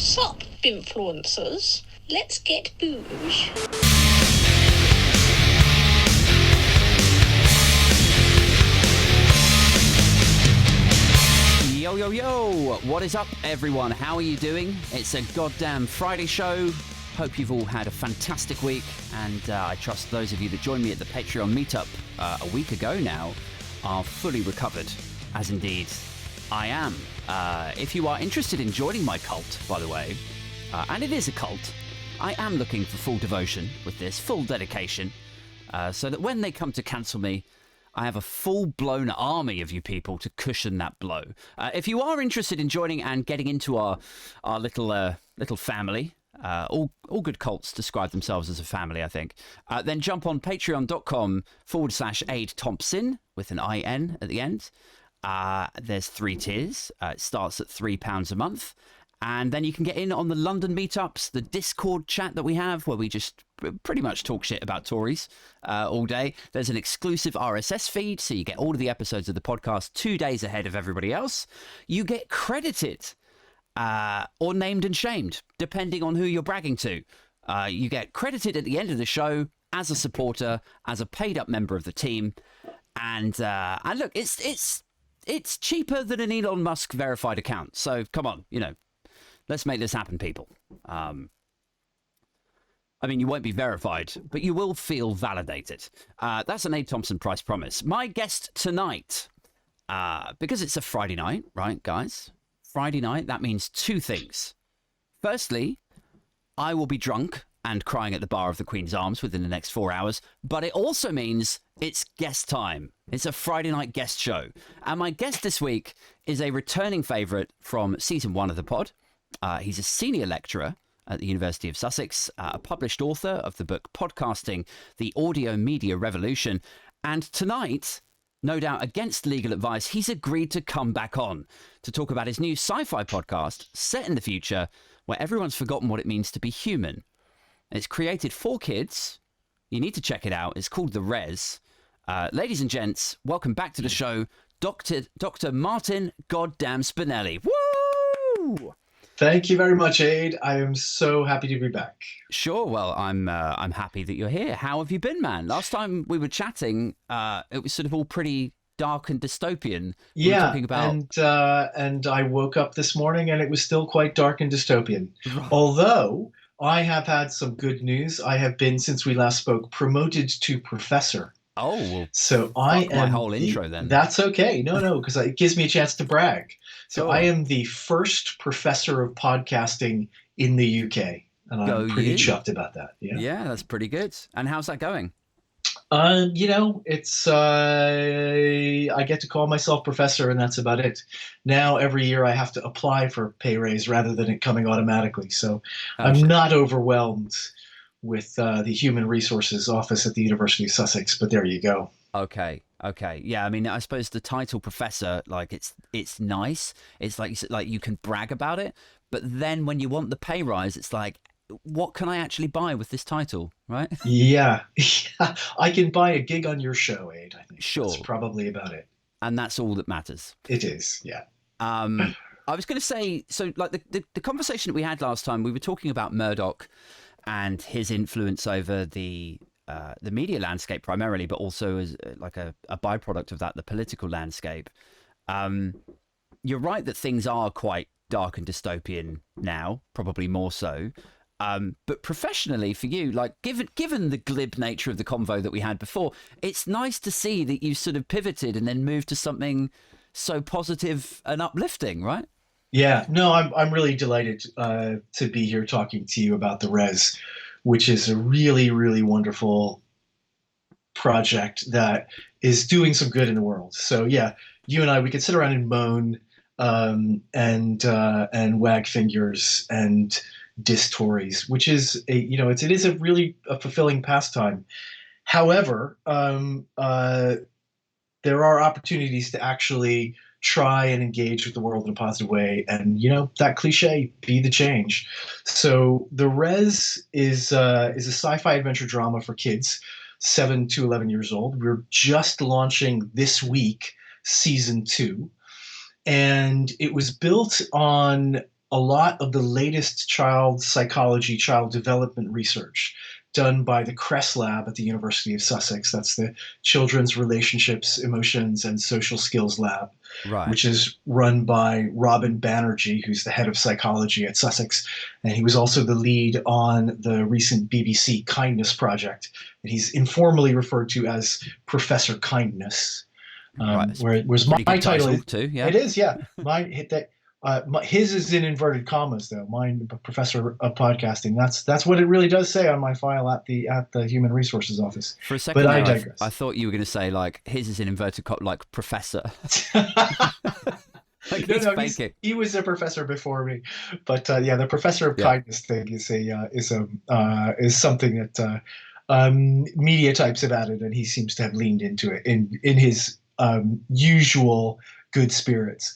Sup, influencers? Let's get booge. Yo, yo, yo! What is up, everyone? How are you doing? It's a goddamn Friday show. Hope you've all had a fantastic week, and I trust those of you that joined me at the Patreon meetup a week ago now are fully recovered, as indeed I am. If you are interested in joining my cult, by the way, and it is a cult, I am looking for full devotion with this, full dedication, so that when they come to cancel me, I have a full-blown army of you people to cushion that blow. If you are interested in joining and getting into our little family, all good cults describe themselves as a family, I think, then jump on patreon.com/Aid Thompson with an IN at the end. There's 3 tiers. It starts at £3 a month. And then you can get in on the London meetups, the Discord chat that we have, where we just pretty much talk shit about Tories all day. There's an exclusive RSS feed, so you get all of the episodes of the podcast 2 days ahead of everybody else. You get credited or named and shamed, depending on who you're bragging to. You get credited at the end of the show as a supporter, as a paid-up member of the team. And look, it's cheaper than an Elon Musk verified account. So come on, let's make this happen, people. I mean, you won't be verified, but you will feel validated. That's an Aid Thompson price promise. My guest tonight, because it's a Friday night, right, guys? Friday night, that means 2 things. Firstly, I will be drunk and crying at the bar of the Queen's Arms within the next 4 hours, but it also means it's guest time. It's a Friday night guest show. And my guest this week is a returning favourite from season 1 of the pod. He's a senior lecturer at the University of Sussex, a published author of the book Podcasting, the Audio Media Revolution. And tonight, no doubt against legal advice, he's agreed to come back on to talk about his new sci-fi podcast set in the future where everyone's forgotten what it means to be human. It's created for kids. You need to check it out. It's called The Res. Ladies and gents, welcome back to the show, Dr. Martin Goddamn Spinelli. Woo! Thank you very much, Aid. I am so happy to be back. Sure. Well, I'm happy that you're here. How have you been, man? Last time we were chatting, it was sort of all pretty dark and dystopian. We were talking about... and I woke up this morning and it was still quite dark and dystopian. Right. Although I have had some good news. I have been, since we last spoke, promoted to professor. Oh, well, so I am my whole intro then. That's okay. No, because it gives me a chance to brag. So Sure. I am the first professor of podcasting in the UK, and I'm pretty chuffed about that. Yeah, that's pretty good. And how's that going? It's I get to call myself professor, and that's about it. Now every year I have to apply for pay raise rather than it coming automatically. So I'm not overwhelmed with the Human Resources Office at the University of Sussex, but there you go. Okay. Yeah, I mean, I suppose the title professor, like, it's nice. It's like you can brag about it, but then when you want the pay rise, it's like, what can I actually buy with this title, right? Yeah. I can buy a gig on your show, Aid, I think. Sure. That's probably about it. And that's all that matters. It is, yeah. I was going to say, so like the conversation that we had last time, we were talking about Murdoch and his influence over the media landscape primarily, but also as like a byproduct of that, the political landscape. You're right that things are quite dark and dystopian now, probably more so. But professionally for you, like given the glib nature of the convo that we had before, it's nice to see that you sort of pivoted and then moved to something so positive and uplifting, right? Yeah, no, I'm really delighted to be here talking to you about The Res, which is a really, really wonderful project that is doing some good in the world. So yeah, you and I, we could sit around and moan and wag fingers and diss Tories, which is it is a really fulfilling pastime. However, there are opportunities to actually try and engage with the world in a positive way, and that cliche, be the change. So The Res is a sci-fi adventure drama for kids 7 to 11 years old. We're just launching this week season 2, and it was built on a lot of the latest child psychology, child development research done by the Cress Lab at the University of Sussex. That's the Children's Relationships, Emotions, and Social Skills Lab, Right. which is run by Robin Banerjee, who's the head of psychology at Sussex. And he was also the lead on the recent BBC Kindness Project. And he's informally referred to as Professor Kindness. Right. It's Whereas pretty my good title title is, too. Yeah. it is, yeah. Mine hit that. His is in inverted commas, though. Mine, Professor of Podcasting. That's what it really does say on my file at the Human Resources Office. For a But second I there, I digress. thought you were going to say like his is in inverted like professor. Like No, he's no, faking. he was a professor before me, but yeah, the Professor of Yeah. Kindness thing is something that media types have added, and he seems to have leaned into it in his usual good spirits.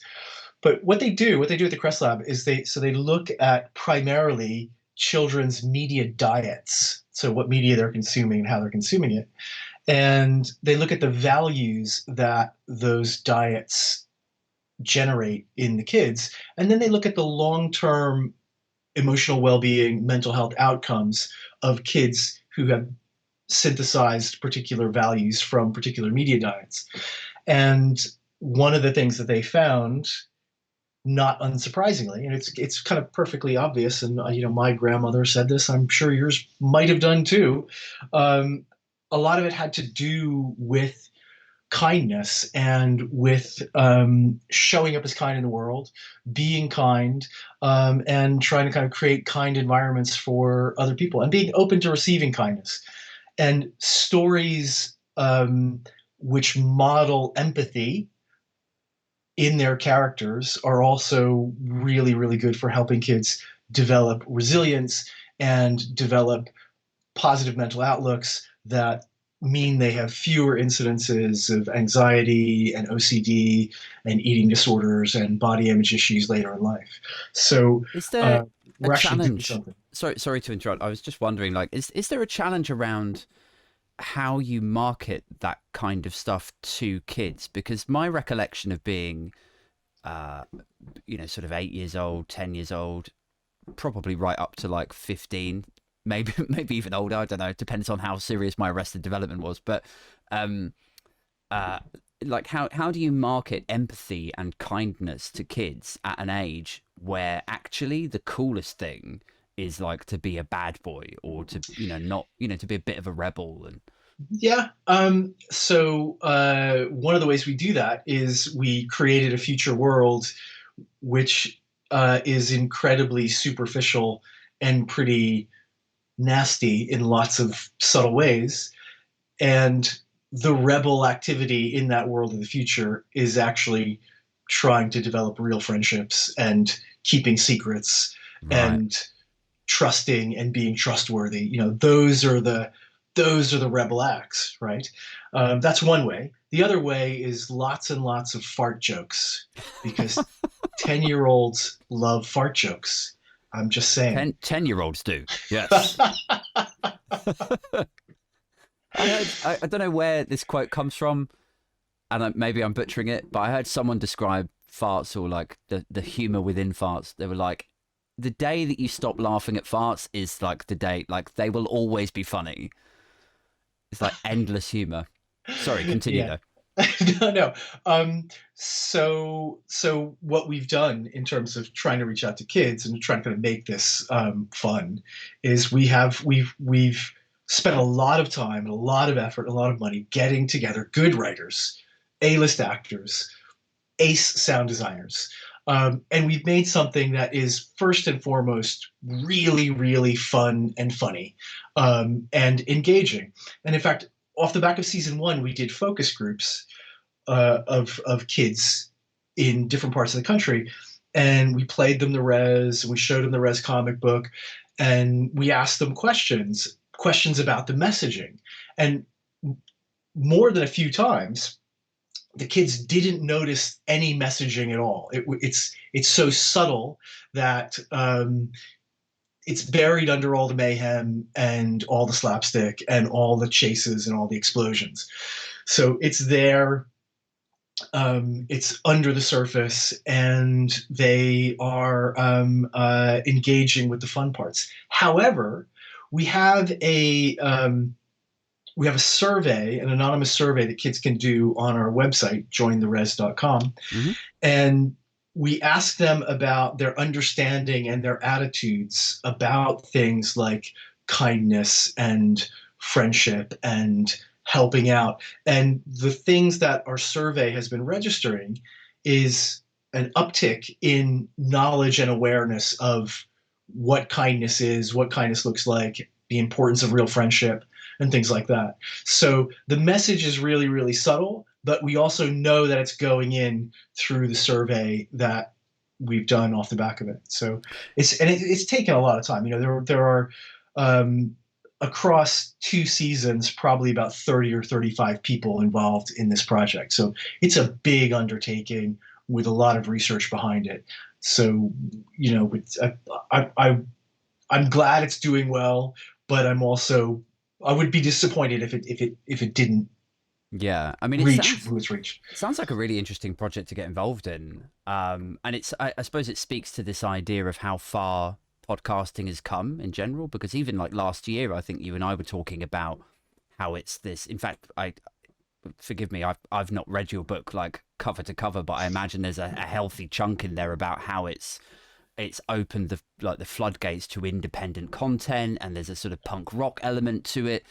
But what they do at the Crest Lab is they look at primarily children's media diets, so what media they're consuming and how they're consuming it, and they look at the values that those diets generate in the kids, and then they look at the long-term emotional well-being, mental health outcomes of kids who have synthesized particular values from particular media diets. And one of the things that they found, not unsurprisingly, and it's kind of perfectly obvious, and my grandmother said this, I'm sure yours might have done too. Um, a lot of it had to do with kindness and with showing up as kind in the world, being kind, and trying to kind of create kind environments for other people and being open to receiving kindness. And stories which model empathy in their characters are also really, really good for helping kids develop resilience and develop positive mental outlooks that mean they have fewer incidences of anxiety and OCD and eating disorders and body image issues later in life. So Is there uh, a we're actually doing challenge? something. Sorry to interrupt. I was just wondering, like, is there a challenge around how you market that kind of stuff to kids? Because my recollection of being, uh, sort of 8 years old, 10 years old, probably right up to like 15, maybe maybe even older. I don't know. It depends on how serious my arrested development was. But um, uh, like how do you market empathy and kindness to kids at an age where actually the coolest thing is like to be a bad boy or to not to be a bit of a rebel and Yeah. So one of the ways we do that is we created a future world which is incredibly superficial and pretty nasty in lots of subtle ways. And the rebel activity in that world of the future is actually trying to develop real friendships and keeping secrets right. and trusting and being trustworthy. Those are the rebel acts, right? That's one way. The other way is lots and lots of fart jokes because 10-year-olds love fart jokes. I'm just saying. 10-year-olds do. Yes. I heard, I don't know where this quote comes from, and maybe I'm butchering it, but I heard someone describe farts or like the humor within farts. They were like, the day that you stop laughing at farts is like the day, like they will always be funny. It's like endless humor. Sorry, continue Yeah. though. No, no. So what we've done in terms of trying to reach out to kids and trying to kind of make this fun is we've spent a lot of time and a lot of effort, a lot of money getting together good writers, A-list actors, ace sound designers. And we've made something that is first and foremost really, really fun and funny and engaging. And in fact, off the back of season one, we did focus groups of kids in different parts of the country, and we played them the res, and we showed them the res comic book, and we asked them questions about the messaging, and more than a few times the kids didn't notice any messaging at all. It's so subtle that it's buried under all the mayhem and all the slapstick and all the chases and all the explosions. So it's there It's under the surface, and they are engaging with the fun parts. However, we have a survey, an anonymous survey that kids can do on our website, jointheres.com, Mm-hmm. and we ask them about their understanding and their attitudes about things like kindness and friendship and helping out. And the things that our survey has been registering is an uptick in knowledge and awareness of what kindness is, what kindness looks like, the importance of real friendship, and things like that. So the message is really, really subtle, but we also know that it's going in through the survey that we've done off the back of it. So it's taken a lot of time. You know, there are across 2 seasons, probably about 30 or 35 people involved in this project. So it's a big undertaking with a lot of research behind it. So, you know, I'm glad it's doing well, but I would be disappointed if it didn't Yeah, I mean, reach who it's reached. it sounds like a really interesting project to get involved in. And I suppose it speaks to this idea of how far podcasting has come in general, because even like last year, I think you and I were talking about how it's this. In fact, forgive me, I've not read your book like cover to cover, but I imagine there's a healthy chunk in there about how it's opened the floodgates to independent content, and there's a sort of punk rock element to it.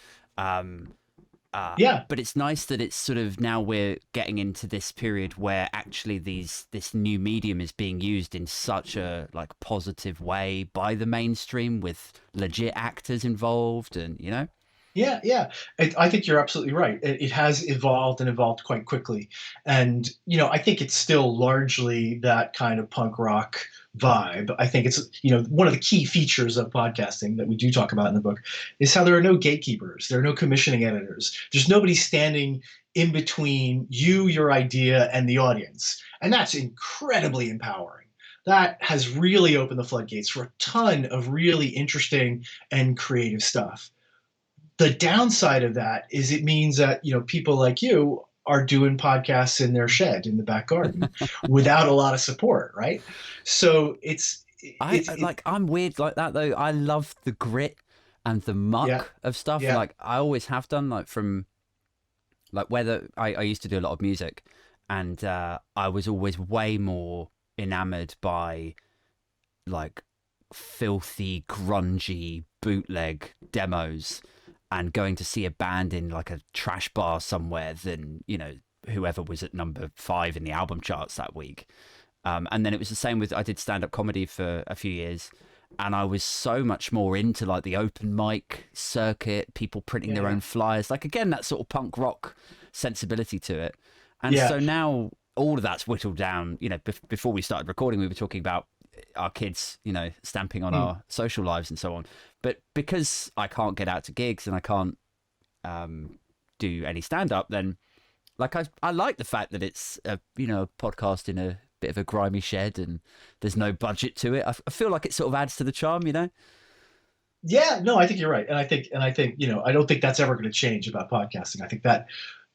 Yeah, But it's nice that it's sort of now we're getting into this period where actually this new medium is being used in such a like positive way by the mainstream with legit actors involved, and you know. yeah. I think you're absolutely right. It has evolved and evolved quite quickly, and you know, I think it's still largely that kind of punk rock vibe. I think it's, you know, one of the key features of podcasting that we do talk about in the book is how there are no gatekeepers, there are no commissioning editors. There's nobody standing in between you, your idea, and the audience, and that's incredibly empowering. That has really opened the floodgates for a ton of really interesting and creative stuff. The downside of that is it means that, you know, people like you are doing podcasts in their shed in the back garden without a lot of support, right? So I'm weird like that though. I love the grit and the yeah, muck of stuff. yeah, Like I always have done. Like from like whether I used to do a lot of music, and I was always way more enamored by like filthy, grungy bootleg demos and going to see a band in like a trash bar somewhere than, you know, whoever was at number 5 in the album charts that week. And then it was the same with, I did stand-up comedy for a few years, and I was so much more into like the open mic circuit, people printing their yeah, own flyers, like again that sort of punk rock sensibility to it. And yeah, so now all of that's whittled down. You know, before we started recording, we were talking about our kids, you know, stamping on mm, our social lives and so on. But because I can't get out to gigs and I can't do any stand-up, then like I like the fact that it's a, you know, a podcast in a bit of a grimy shed and there's no budget to it. I feel like it sort of adds to the charm, you know. yeah. No, I think you're right, and I think, you know, I don't think that's ever going to change about podcasting. I think that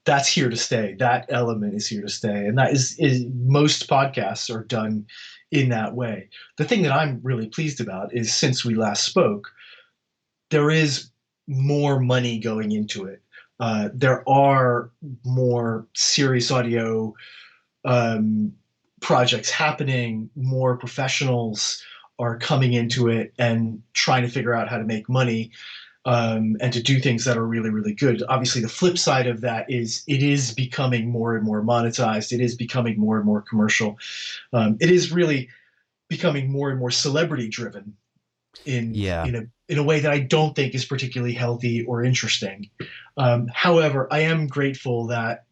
that's here to stay. That element is here to stay, and that is most podcasts are done in that way. The thing that I'm really pleased about is since we last spoke, there is more money going into it. There are more serious audio um, projects happening. More professionals are coming into it and trying to figure out how to make money, and to do things that are really, really good. Obviously, the flip side of that is it is becoming more and more monetized. It is becoming more and more commercial. It is really becoming more and more celebrity driven Yeah. in a way that I don't think is particularly healthy or interesting. However, I am grateful that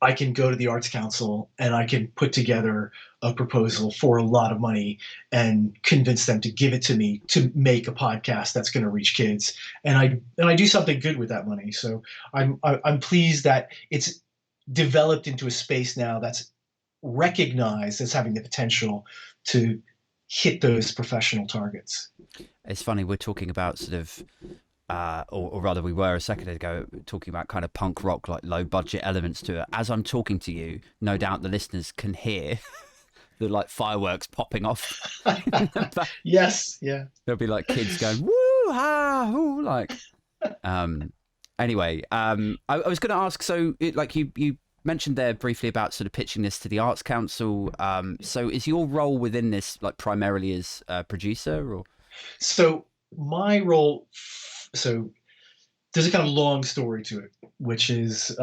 I can go to the Arts Council and I can put together a proposal for a lot of money and convince them to give it to me to make a podcast that's going to reach kids, and I do something good with that money. So I'm pleased that it's developed into a space now that's recognized as having the potential to hit those professional targets. It's funny we're talking about sort of or rather we were a second ago talking about kind of punk rock, like low budget elements to it. As I'm talking to you, no doubt the listeners can hear the like fireworks popping off. Yes, yeah. There'll be like kids going woo ha hoo, like. Anyway, I was going to ask. So, like you mentioned there briefly about sort of pitching this to the Arts Council. So, is your role within this like primarily as a producer, or? So my role, so there's a kind of long story to it, which is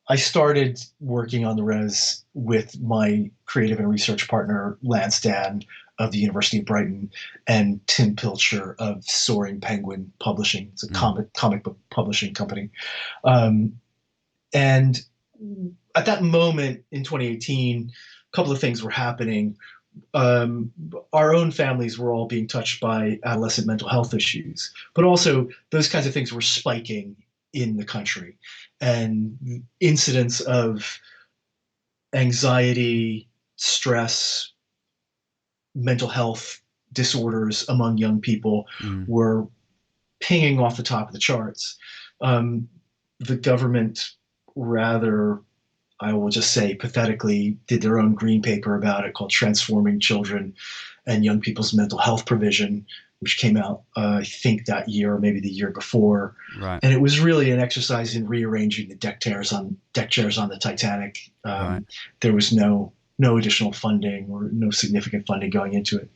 I started working on the res with my creative and research partner, Lance Dan of the University of Brighton, and Tim Pilcher of Soaring Penguin Publishing. It's a comic book publishing company. And at that moment in 2018, a couple of things were happening. Our own families were all being touched by adolescent mental health issues, but also those kinds of things were spiking in the country, and incidents of anxiety, stress, mental health disorders among young people were pinging off the top of the charts. The government, rather, I will just say pathetically, did their own green paper about it called Transforming Children and Young People's Mental Health Provision, which came out, I think that year or maybe the year before. Right. And it was really an exercise in rearranging the deck chairs on the Titanic. Right. There was no additional funding or no significant funding going into it.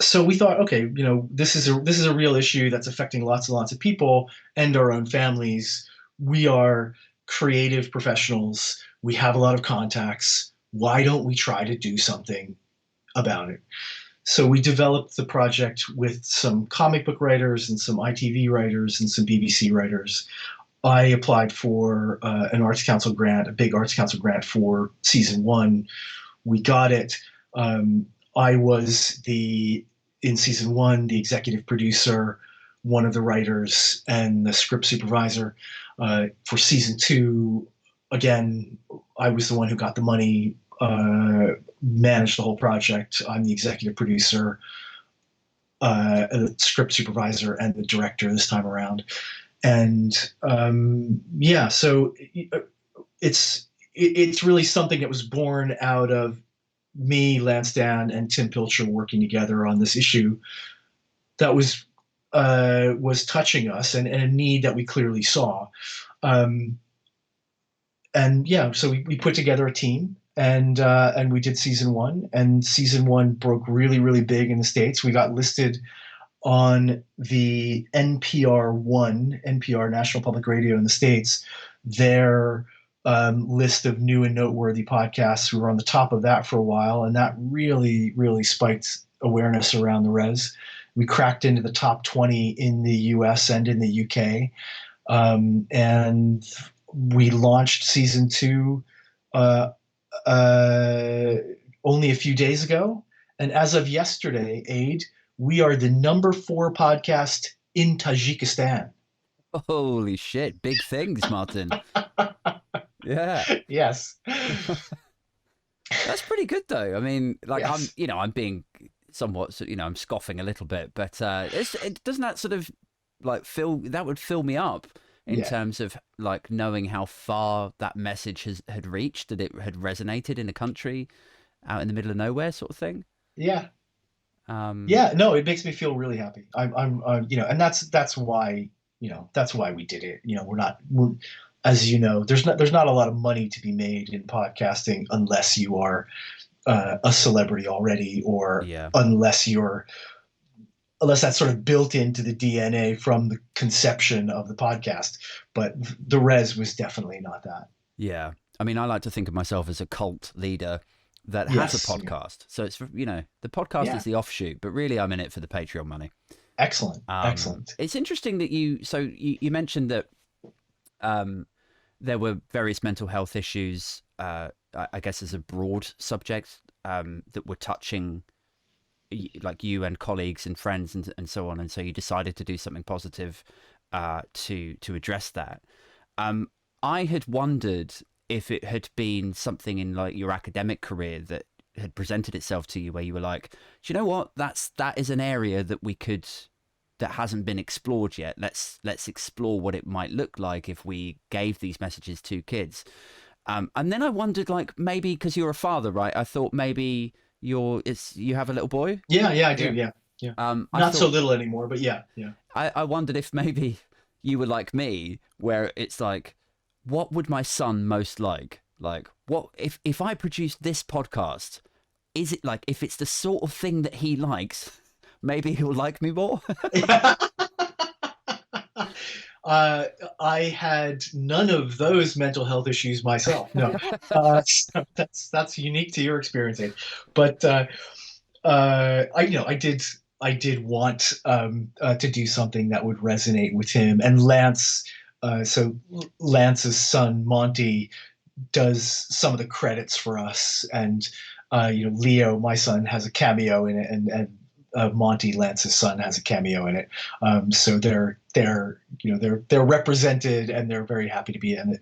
So we thought, okay, this is a real issue that's affecting lots and lots of people and our own families. We are creative professionals. We have a lot of contacts. Why don't we try to do something about it? So we developed the project with some comic book writers and some ITV writers and some BBC writers. I applied for an Arts Council grant, a big Arts Council grant for season 1. We got it. I was in season 1, the executive producer, one of the writers, and the script supervisor. For season 2, again, I was the one who got the money, managed the whole project. I'm the executive producer, the script supervisor, and the director this time around. And so it's really something that was born out of me, Lance Dan, and Tim Pilcher working together on this issue that was touching us and a need that we clearly saw. So we put together a team and we did season 1, and season 1 broke really, really big in the States. We got listed on the NPR National Public Radio in the States, their list of new and noteworthy podcasts. We were on the top of that for a while, and that really, really spiked awareness around the res. We cracked into the top 20 in the US and in the UK. And we launched season 2 only a few days ago. And as of yesterday, Aid, we are the number 4 podcast in Tajikistan. Holy shit. Big things, Martin. Yeah. Yes. That's pretty good though. I mean, like Yes. I'm being somewhat, I'm scoffing a little bit, but doesn't that sort of like would fill me up in terms of like knowing how far that message had reached, that it had resonated in a country out in the middle of nowhere sort of thing. Yeah. No, it makes me feel really happy. I'm and that's why we did it. We're as you know, there's not a lot of money to be made in podcasting unless you are a celebrity already, or unless that's sort of built into the DNA from the conception of the podcast. But the res was definitely not that. Yeah. I mean, I like to think of myself as a cult leader that has a podcast. So it's, the podcast is the offshoot, but really I'm in it for the Patreon money. Excellent. Excellent. It's interesting that you mentioned that there were various mental health issues, I guess as a broad subject, that were touching like you and colleagues and friends and so on. And so you decided to do something positive to address that. I had wondered if it had been something in like your academic career that had presented itself to you where you were like, do you know what, that is an area that we could that hasn't been explored yet. Let's explore what it might look like if we gave these messages to kids. And then I wondered, like, maybe because you're a father, right? I thought maybe you have a little boy. Yeah, I do. Yeah. I Not so thought little anymore, but yeah. I wondered if maybe you were like me, where it's like, what would my son most like? Like, what if I produced this podcast? Is it like, if it's the sort of thing that he likes, maybe he'll like me more? I had none of those mental health issues myself. No, so that's unique to your experience, Abe. But I did want to do something that would resonate with him. And Lance, so Lance's son Monty does some of the credits for us, and Leo, my son, has a cameo in it, and Monty, Lance's son, has a cameo in it. So they're represented, and they're very happy to be in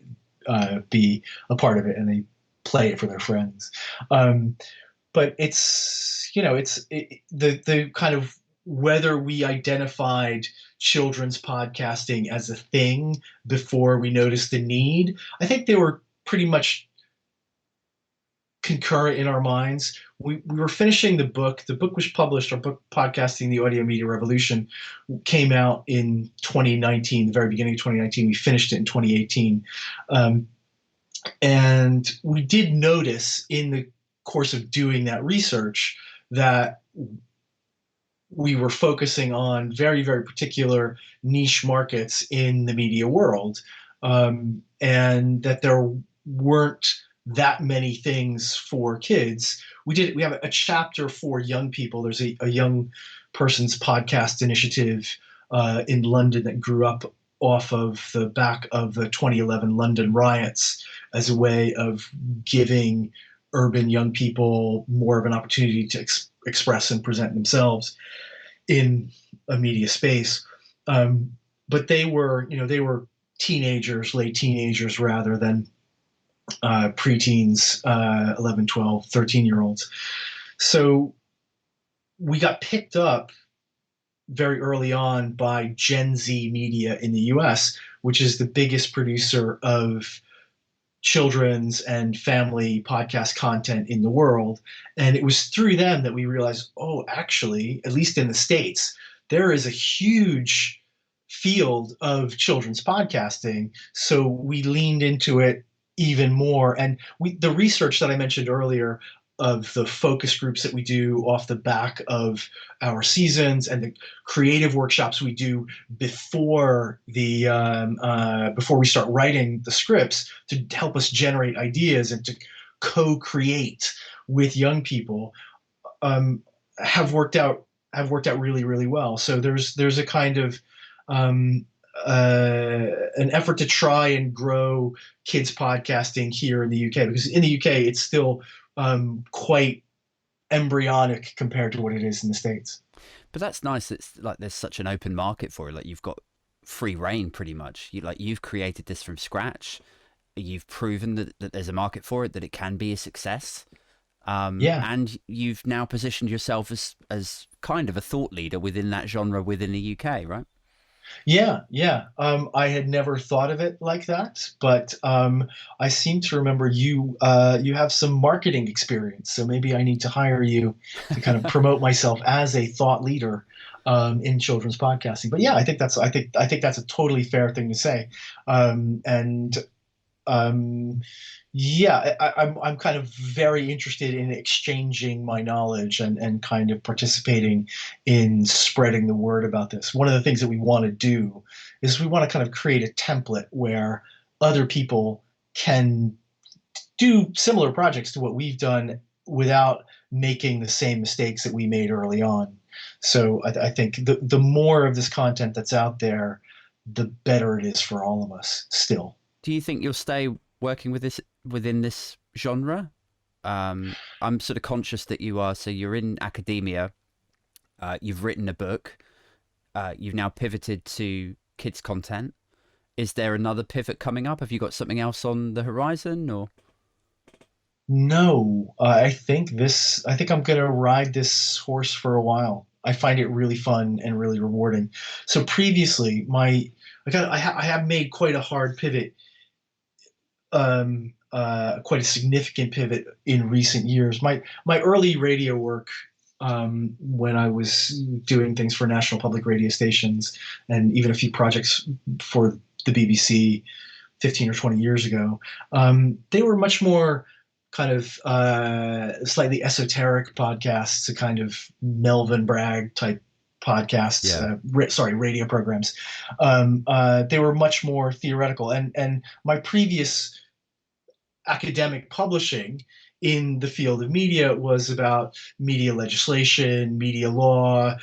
it, be a part of it, and they play it for their friends. But it's the kind of, whether we identified children's podcasting as a thing before we noticed the need, I think they were pretty much concurrent in our minds. We were finishing the book. The book was published, our book, Podcasting, the Audio Media Revolution, came out in 2019, the very beginning of 2019. We finished it in 2018. And we did notice in the course of doing that research that we were focusing on very, very particular niche markets in the media world, and that there weren't that many things for kids. We have a chapter for young people. There's a young person's podcast initiative in London that grew up off of the back of the 2011 London riots, as a way of giving urban young people more of an opportunity to express and present themselves in a media space. But they were teenagers, late teenagers, rather than preteens, 11, 12, 13-year-olds. So we got picked up very early on by Gen Z Media in the US, which is the biggest producer of children's and family podcast content in the world. And it was through them that we realized, oh, actually, at least in the States, there is a huge field of children's podcasting. So we leaned into it even more. And the research that I mentioned earlier of the focus groups that we do off the back of our seasons, and the creative workshops we do before before we start writing the scripts, to help us generate ideas and to co-create with young people, have worked out really, really well. So there's a kind of an effort to try and grow kids podcasting here in the UK, because in the UK it's still quite embryonic compared to what it is in the States. But that's nice. It's like there's such an open market for it. Like, you've got free reign pretty much. You've created this from scratch. You've proven that there's a market for it, that it can be a success. And you've now positioned yourself as kind of a thought leader within that genre within the UK, right? Yeah. I had never thought of it like that, but I seem to remember you have some marketing experience, so maybe I need to hire you to kind of promote myself as a thought leader in children's podcasting. But yeah, I think that's a totally fair thing to say, I'm kind of very interested in exchanging my knowledge and kind of participating in spreading the word about this. One of the things that we want to do is we want to kind of create a template where other people can do similar projects to what we've done without making the same mistakes that we made early on. So I think the more of this content that's out there, the better it is for all of us still. Do you think you'll stay working within this genre? I'm sort of conscious that you're in academia, you've written a book, you've now pivoted to kids content. Is there another pivot coming up? Have you got something else on the horizon, or? No, I think I'm going to ride this horse for a while. I find it really fun and really rewarding. So previously, I have made quite a hard pivot, quite a significant pivot in recent years. My early radio work, when I was doing things for national public radio stations and even a few projects for the BBC 15 or 20 years ago, they were much more kind of slightly esoteric podcasts, a kind of Melvin Bragg type podcasts, radio programs. They were much more theoretical. And my previous academic publishing in the field of media was about media legislation, media law,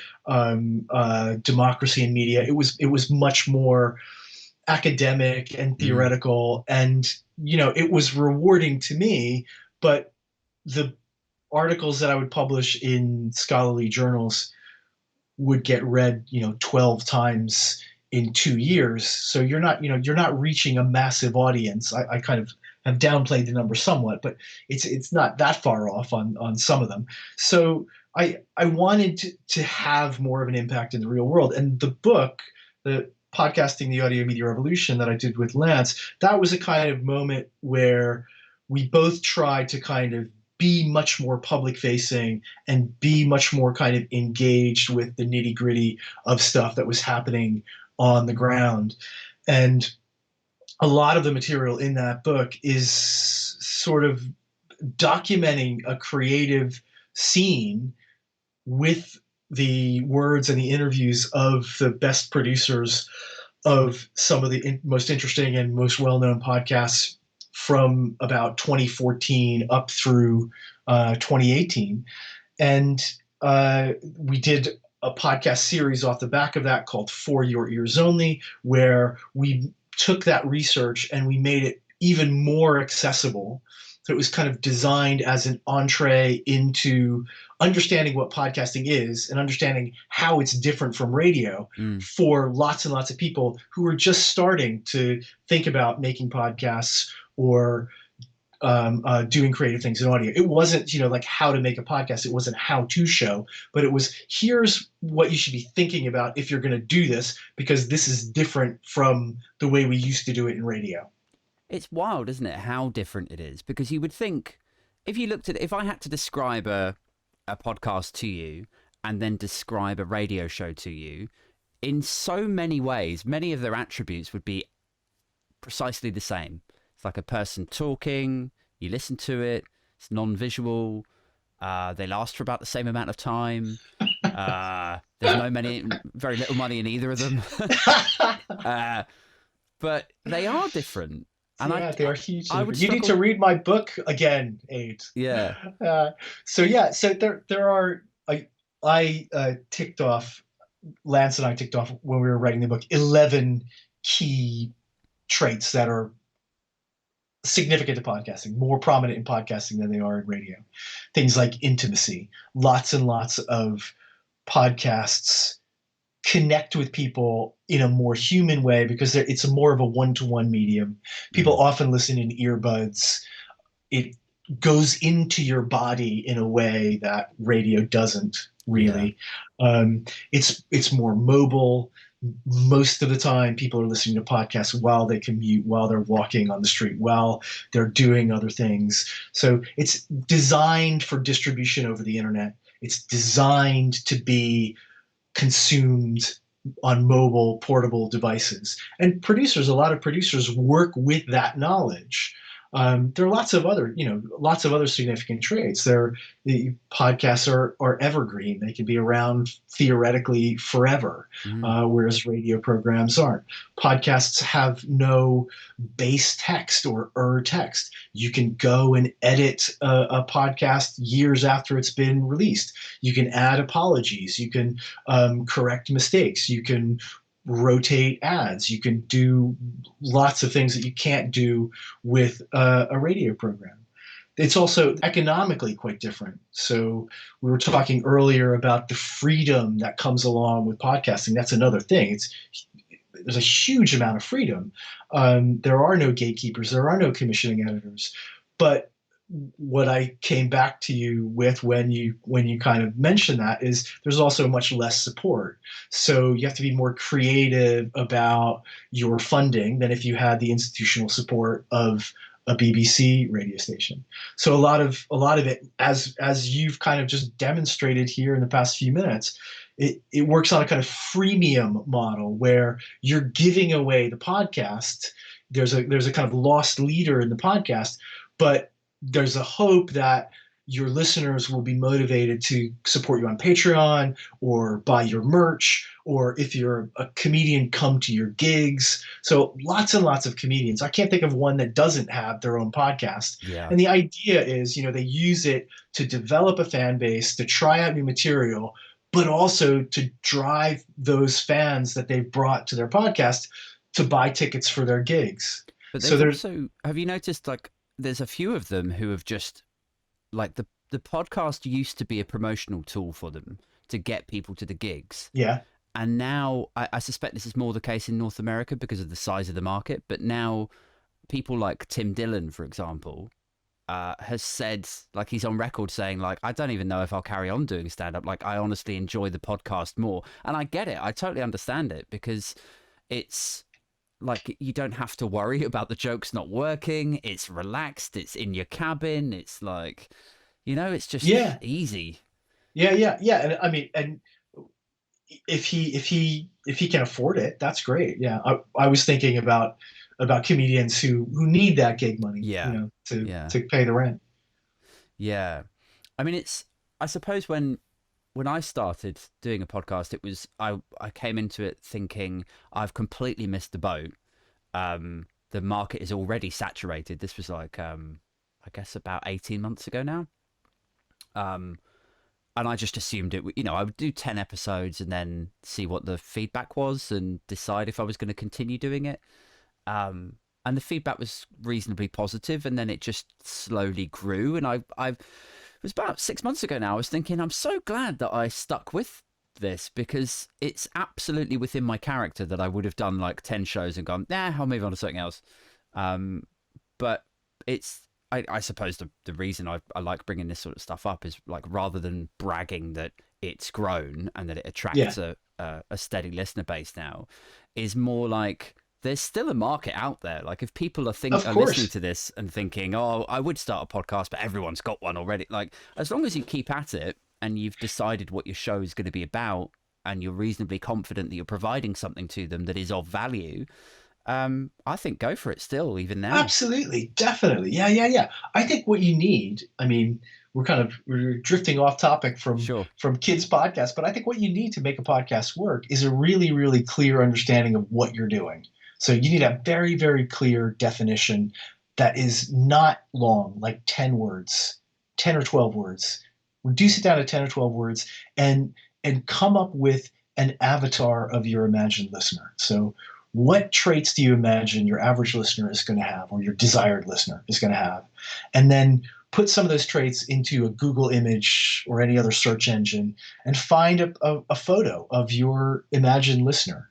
democracy in media. It was much more academic and theoretical, and it was rewarding to me. But the articles that I would publish in scholarly journals would get read 12 times in 2 years. So you're not reaching a massive audience. I kind of have downplayed the number somewhat, but it's not that far off on some of them. So I wanted to have more of an impact in the real world. And the book, the Podcasting the Audio Media Revolution, that I did with Lance, that was a kind of moment where we both tried to kind of be much more public facing and be much more kind of engaged with the nitty gritty of stuff that was happening on the ground. And a lot of the material in that book is sort of documenting a creative scene with the words and the interviews of the best producers of some of the most interesting and most well-known podcasts from about 2014 up through 2018. And we did a podcast series off the back of that called For Your Ears Only, where we took that research and we made it even more accessible. So it was kind of designed as an entree into understanding what podcasting is and understanding how it's different from radio for lots and lots of people who are just starting to think about making podcasts or doing creative things in audio. It wasn't, like how to make a podcast. It wasn't a how-to show, but it was, here's what you should be thinking about if you're going to do this, because this is different from the way we used to do it in radio. It's wild, isn't it, how different it is? Because you would think, if I had to describe a podcast to you and then describe a radio show to you, in so many ways, many of their attributes would be precisely the same. It's like a person talking, you listen to it, it's non-visual, they last for about the same amount of time, there's very little money in either of them. But they are different. And they are huge. You need to read my book again, Aid. Yeah. So there are. I ticked off. Lance and I ticked off when we were writing the book 11 key traits that are significant to podcasting, more prominent in podcasting than they are in radio. Things like intimacy. Lots and lots of podcasts connect with people in a more human way because it's more of a one-to-one medium. People often listen in earbuds. It goes into your body in a way that radio doesn't really. Yeah. It's more mobile. Most of the time, people are listening to podcasts while they commute, while they're walking on the street, while they're doing other things. So it's designed for distribution over the internet. It's designed to be consumed on mobile, portable devices. And a lot of producers work with that knowledge. There are lots of other significant traits. The podcasts are evergreen. They can be around theoretically forever, whereas radio programs aren't. Podcasts have no base text or text. You can go and edit a podcast years after it's been released. You can add apologies. You can correct mistakes. You can rotate ads. You can do lots of things that you can't do with a radio program. It's also economically quite different. So we were talking earlier about the freedom that comes along with podcasting. That's another thing. There's a huge amount of freedom. There are no gatekeepers. There are no commissioning editors. But what I came back to you with when you kind of mentioned that is there's also much less support. So you have to be more creative about your funding than if you had the institutional support of a BBC radio station. So a lot of it, as you've kind of just demonstrated here in the past few minutes, it works on a kind of freemium model where you're giving away the podcast. There's a kind of lost leader in the podcast, but there's a hope that your listeners will be motivated to support you on Patreon or buy your merch, or if you're a comedian, come to your gigs. So lots and lots of comedians. I can't think of one that doesn't have their own podcast. Yeah. And the idea is, they use it to develop a fan base, to try out new material, but also to drive those fans that they've brought to their podcast to buy tickets for their gigs. But so there's also, have you noticed, like, there's a few of them who have just, like, the podcast used to be a promotional tool for them to get people to the gigs. Yeah. And now I suspect this is more the case in North America because of the size of the market. But now people like Tim Dillon, for example, has said, like, he's on record saying, like, I don't even know if I'll carry on doing stand-up. Like, I honestly enjoy the podcast more. And I get it. I totally understand it, because it's like, you don't have to worry about the jokes not working. It's relaxed. It's in your cabin. It's like, it's just easy. Yeah. And I mean, and if he can afford it, that's great. Yeah. I was thinking about comedians who need that gig money, to pay the rent. Yeah. I mean, I suppose when I started doing a podcast, it was, I came into it thinking I've completely missed the boat. The market is already saturated. This was like, I guess about 18 months ago now. And I just assumed it, I would do 10 episodes and then see what the feedback was and decide if I was going to continue doing it. And the feedback was reasonably positive, and then it just slowly grew. And it was about 6 months ago now, I was thinking, I'm so glad that I stuck with this, because it's absolutely within my character that I would have done like 10 shows and gone, I'll move on to something else. But I suppose the reason I like bringing this sort of stuff up is, like, rather than bragging that it's grown and that it attracts a steady listener base now, is more like, there's still a market out there. Like, if people are listening to this and thinking, oh, I would start a podcast, but everyone's got one already. Like, as long as you keep at it and you've decided what your show is going to be about, and you're reasonably confident that you're providing something to them that is of value, I think go for it still, even now. Absolutely. Definitely. Yeah. I think what you need, I mean, we're drifting off topic from kids podcasts, but I think what you need to make a podcast work is a really, really clear understanding of what you're doing. So you need a very, very clear definition that is not long, like 10 words, 10 or 12 words. Reduce it down to 10 or 12 words and come up with an avatar of your imagined listener. So what traits do you imagine your average listener is going to have, or your desired listener is going to have? And then put some of those traits into a Google image or any other search engine and find a photo of your imagined listener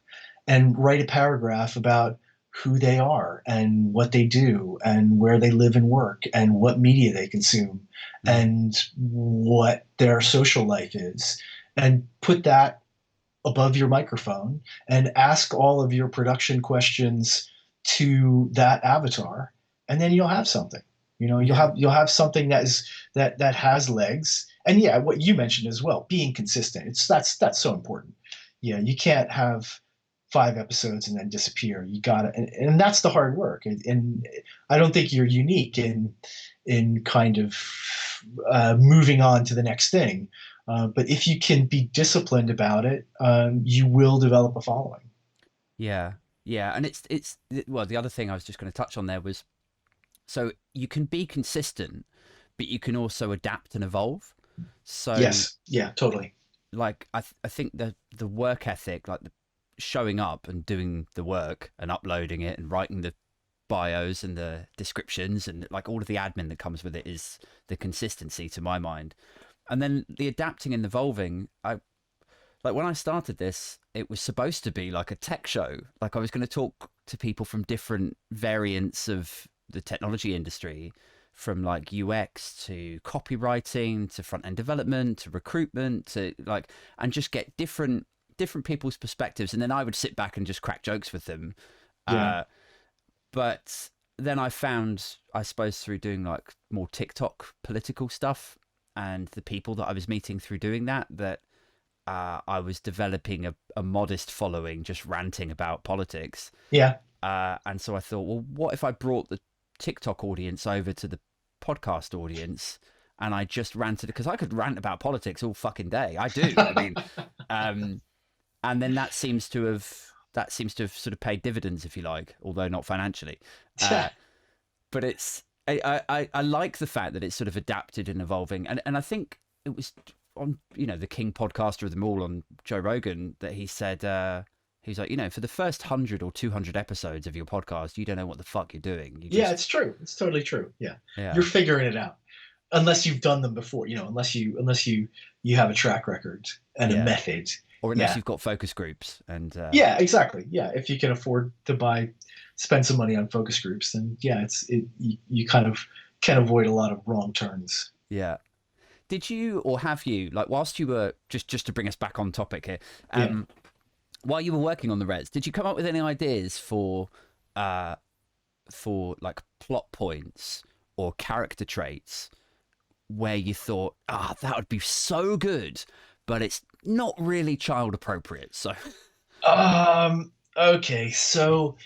and write a paragraph about who they are and what they do and where they live and work and what media they consume and what their social life is, and put that above your microphone and ask all of your production questions to that avatar, and then you'll have something. You'll have something that has legs. And what you mentioned as well, being consistent. That's so important. Yeah, you can't have 5 episodes and then disappear. You got to, and that's the hard work. And I don't think you're unique in kind of moving on to the next thing. But if you can be disciplined about it, you will develop a following. Yeah. And it's well, the other thing I was just going to touch on there was, so you can be consistent, but you can also adapt and evolve. So yes, yeah, totally. Like I think the work ethic, like the showing up and doing the work and uploading it and writing the bios and the descriptions and like all of the admin that comes with it, is the consistency to my mind. And then the adapting and evolving, like when I started this, it was supposed to be like a tech show. Like I was going to talk to people from different variants of the technology industry from like UX to copywriting to front end development to recruitment to like, and just get different people's perspectives, and then I would sit back and just crack jokes with them. Yeah. But then I found, I suppose, through doing like more TikTok political stuff and the people that I was meeting through doing that I was developing a modest following just ranting about politics. Yeah. And so I thought, well, what if I brought the TikTok audience over to the podcast audience and I just ranted, because I could rant about politics all fucking day. I do. I mean, and then that seems to have sort of paid dividends, if you like, although not financially. But it's, I like the fact that it's sort of adapted and evolving. And I think it was on, the king podcaster of them all, on Joe Rogan, that he said, he's like, for the first 100 or 200 episodes of your podcast, you don't know what the fuck you're doing. Yeah, it's true. It's totally true. Yeah. You're figuring it out. Unless you've done them before, unless you have a track record and a method. Or unless you've got focus groups and yeah, exactly. Yeah, if you can afford to spend some money on focus groups, then you kind of can avoid a lot of wrong turns. Yeah. Did you, or have you, like, whilst you were just to bring us back on topic here, while you were working on the res, did you come up with any ideas for like plot points or character traits where you thought, that would be so good, but it's not really child appropriate? So, okay, so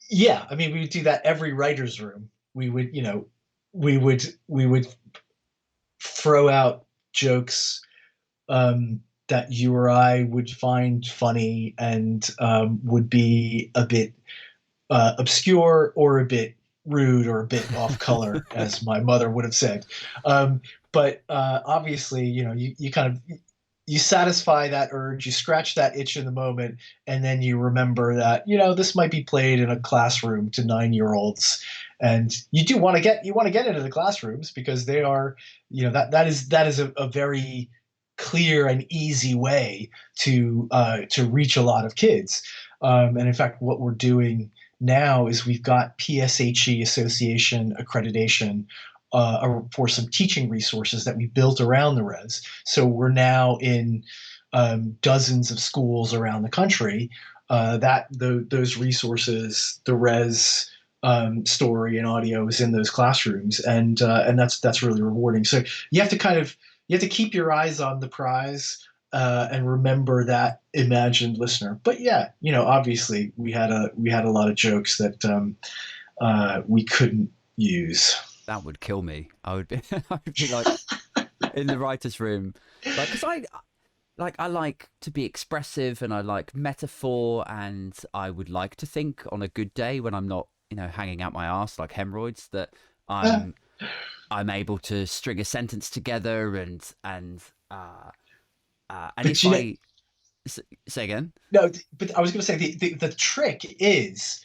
yeah, I mean, we would do that every writer's room. We would, we would throw out jokes that you or I would find funny and would be a bit obscure or a bit rude or a bit off color, as my mother would have said. But obviously, you kind of, you satisfy that urge, you scratch that itch in the moment, and then you remember that, this might be played in a classroom to 9-year-olds. And you want to get into the classrooms because they are, that is a very clear and easy way to reach a lot of kids. And in fact, what we're doing now is we've got PSHE Association accreditation for some teaching resources that we built around the res. So we're now in dozens of schools around the country. Those resources, the res story and audio, is in those classrooms, and that's really rewarding. So you have to keep your eyes on the prize and remember that imagined listener. But obviously we had a lot of jokes that we couldn't use. That would kill me. I would be like in the writer's room, like, because I like to be expressive and I like metaphor, and I would like to think on a good day when I'm not, hanging out my arse like hemorrhoids, that I'm able to string a sentence together and if I say again. No, but I was going to say the trick is,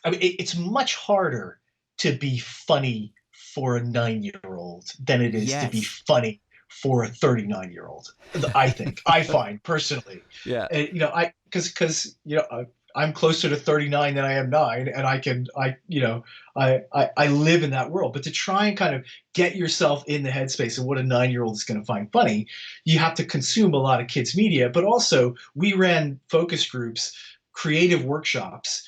I mean, it's much harder to be funny for a 9-year-old than it is to be funny for a 39-year-old. I think, I find personally. Yeah. Because I'm closer to 39 than I am 9, and I live in that world. But to try and kind of get yourself in the headspace of what a 9-year-old is going to find funny, you have to consume a lot of kids' media. But also, we ran focus groups, creative workshops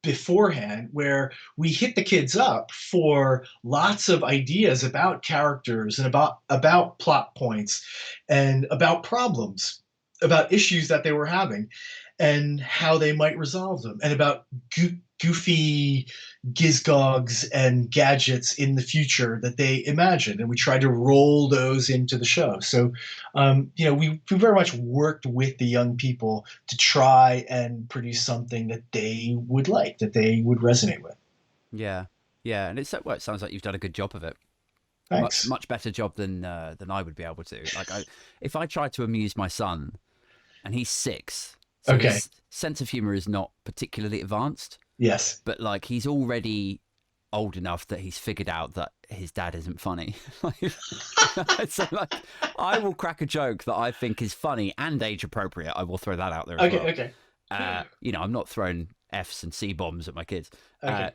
beforehand, where we hit the kids up for lots of ideas about characters and about plot points and about problems, about issues that they were having and how they might resolve them, and about goofy gizgogs and gadgets in the future that they imagined. And we tried to roll those into the show. So, we very much worked with the young people to try and produce something that they would like, that they would resonate with. Yeah. Yeah. And it sounds like you've done a good job of it. Thanks. Much better job than I would be able to. Like, if I tried to amuse my son, and he's 6, so his sense of humor is not particularly advanced. Yes. But like, he's already old enough that he's figured out that his dad isn't funny. So like, I will crack a joke that I think is funny and age appropriate. I will throw that out there as well. Okay. I'm not throwing F's and C bombs at my kids. Okay.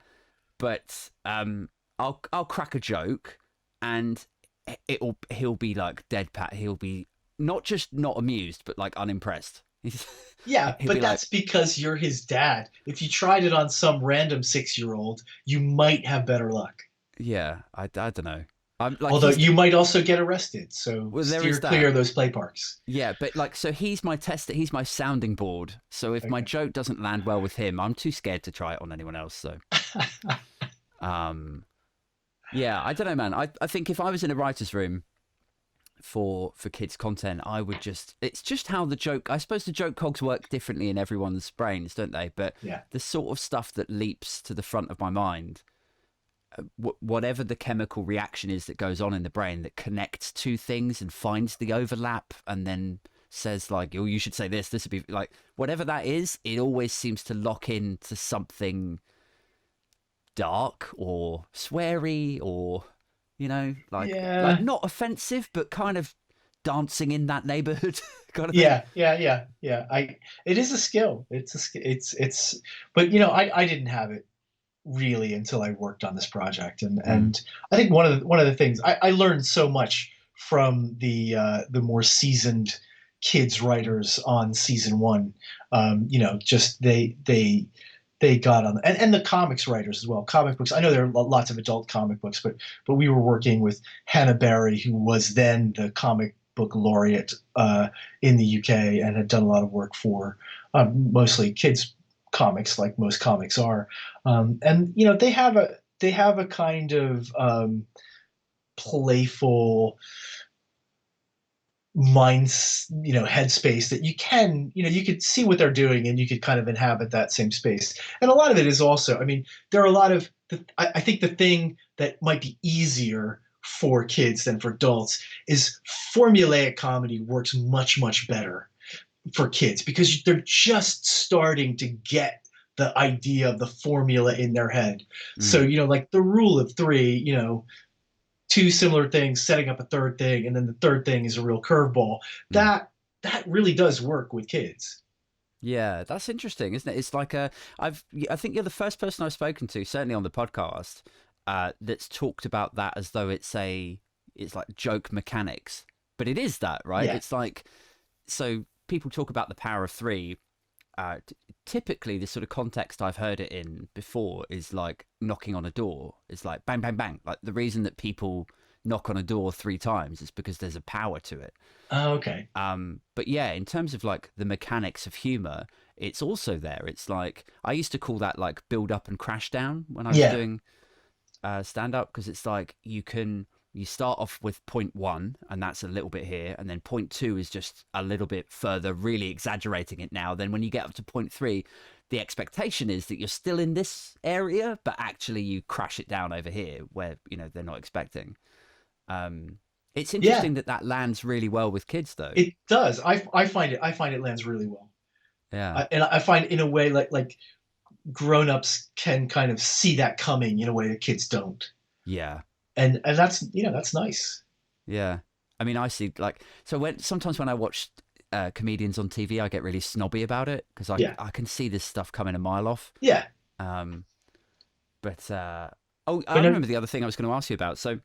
but I'll crack a joke, and he'll be like dead pat. He'll be not just not amused, but like unimpressed. Yeah, He'll but be like, that's because you're his dad. If you tried it on some random 6-year-old, you might have better luck. yeah, I don't know. I'm like Although you might also get arrested, so well, there steer is clear that. of those play parks. Yeah, but like, so he's my tester, he's my sounding board. So if my Okay. joke doesn't land well with him, I'm too scared to try it on anyone else. So, um, yeah, I don't know, man. I think if I was in a writer's room for kids content, I would just, it's just how the joke, I suppose the joke cogs work differently in everyone's brains, don't they? But Yeah. the sort of stuff that leaps to the front of my mind, whatever the chemical reaction is that goes on in the brain that connects two things and finds the overlap and then says like, oh, you should say this would be like, whatever that is, it always seems to lock into something dark or sweary or, you know, like Yeah. not offensive, but kind of dancing in that neighborhood kind of thing. Yeah. It is a skill. It's but I didn't have it really until I worked on this project. And I think one of the things I learned so much from the more seasoned kids writers on season one. Just they got on, and the comics writers as well. Comic books. I know there are lots of adult comic books, but we were working with Hannah Barry, who was then the comic book laureate in the UK and had done a lot of work for mostly kids comics, like most comics are. And they have a kind of playful minds, headspace that you could see what they're doing and you could kind of inhabit that same space. And a lot of it is also, I mean, there are a lot of, I think the thing that might be easier for kids than for adults is formulaic comedy works much, much better for kids because they're just starting to get the idea of the formula in their head. So, like the rule of three, two similar things, setting up a third thing, and then the third thing is a real curveball. That really does work with kids. Yeah, that's interesting, isn't it? It's like I think you're the first person I've spoken to, certainly on the podcast, that's talked about that as though it's like joke mechanics, but it is that, right? Yeah. It's like, so people talk about the power of three. Typically, the sort of context I've heard it in before is like knocking on a door. It's like bang, bang, bang. Like the reason that people knock on a door 3 times is because there's a power to it. Oh, okay. But yeah, in terms of like the mechanics of humor, it's also there. It's like I used to call that like build up and crash down when I was doing stand up, because it's like you start off with point 1 and that's a little bit here, and then point 2 is just a little bit further, really exaggerating it now. Then when you get up to point 3, the expectation is that you're still in this area, but actually you crash it down over here where, they're not expecting. It's interesting that lands really well with kids though. It does. I find it lands really well. Yeah. And I find in a way like grown-ups can kind of see that coming in a way that kids don't. Yeah. And that's nice. Yeah. I mean, I see like, so sometimes when I watch comedians on TV, I get really snobby about it because I can see this stuff coming a mile off. Yeah. But I remember the other thing I was going to ask you about. So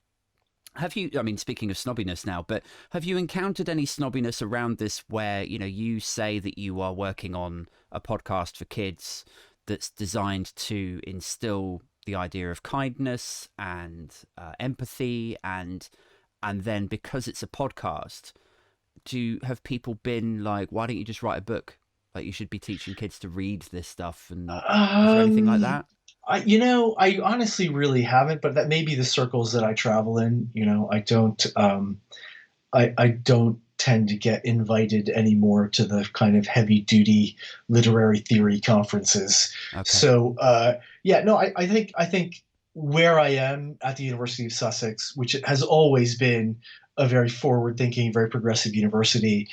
have you, I mean, speaking of snobbiness now, but have you encountered any snobbiness around this where, you say that you are working on a podcast for kids that's designed to instill the idea of kindness and empathy, and then because it's a podcast, have people been like, why don't you just write a book? Like you should be teaching kids to read this stuff and not. Is there anything like that? I honestly really haven't, but that may be the circles that I travel in. I don't tend to get invited anymore to the kind of heavy duty literary theory conferences. Okay. So I think where I am at the University of Sussex, which has always been a very forward thinking, very progressive university,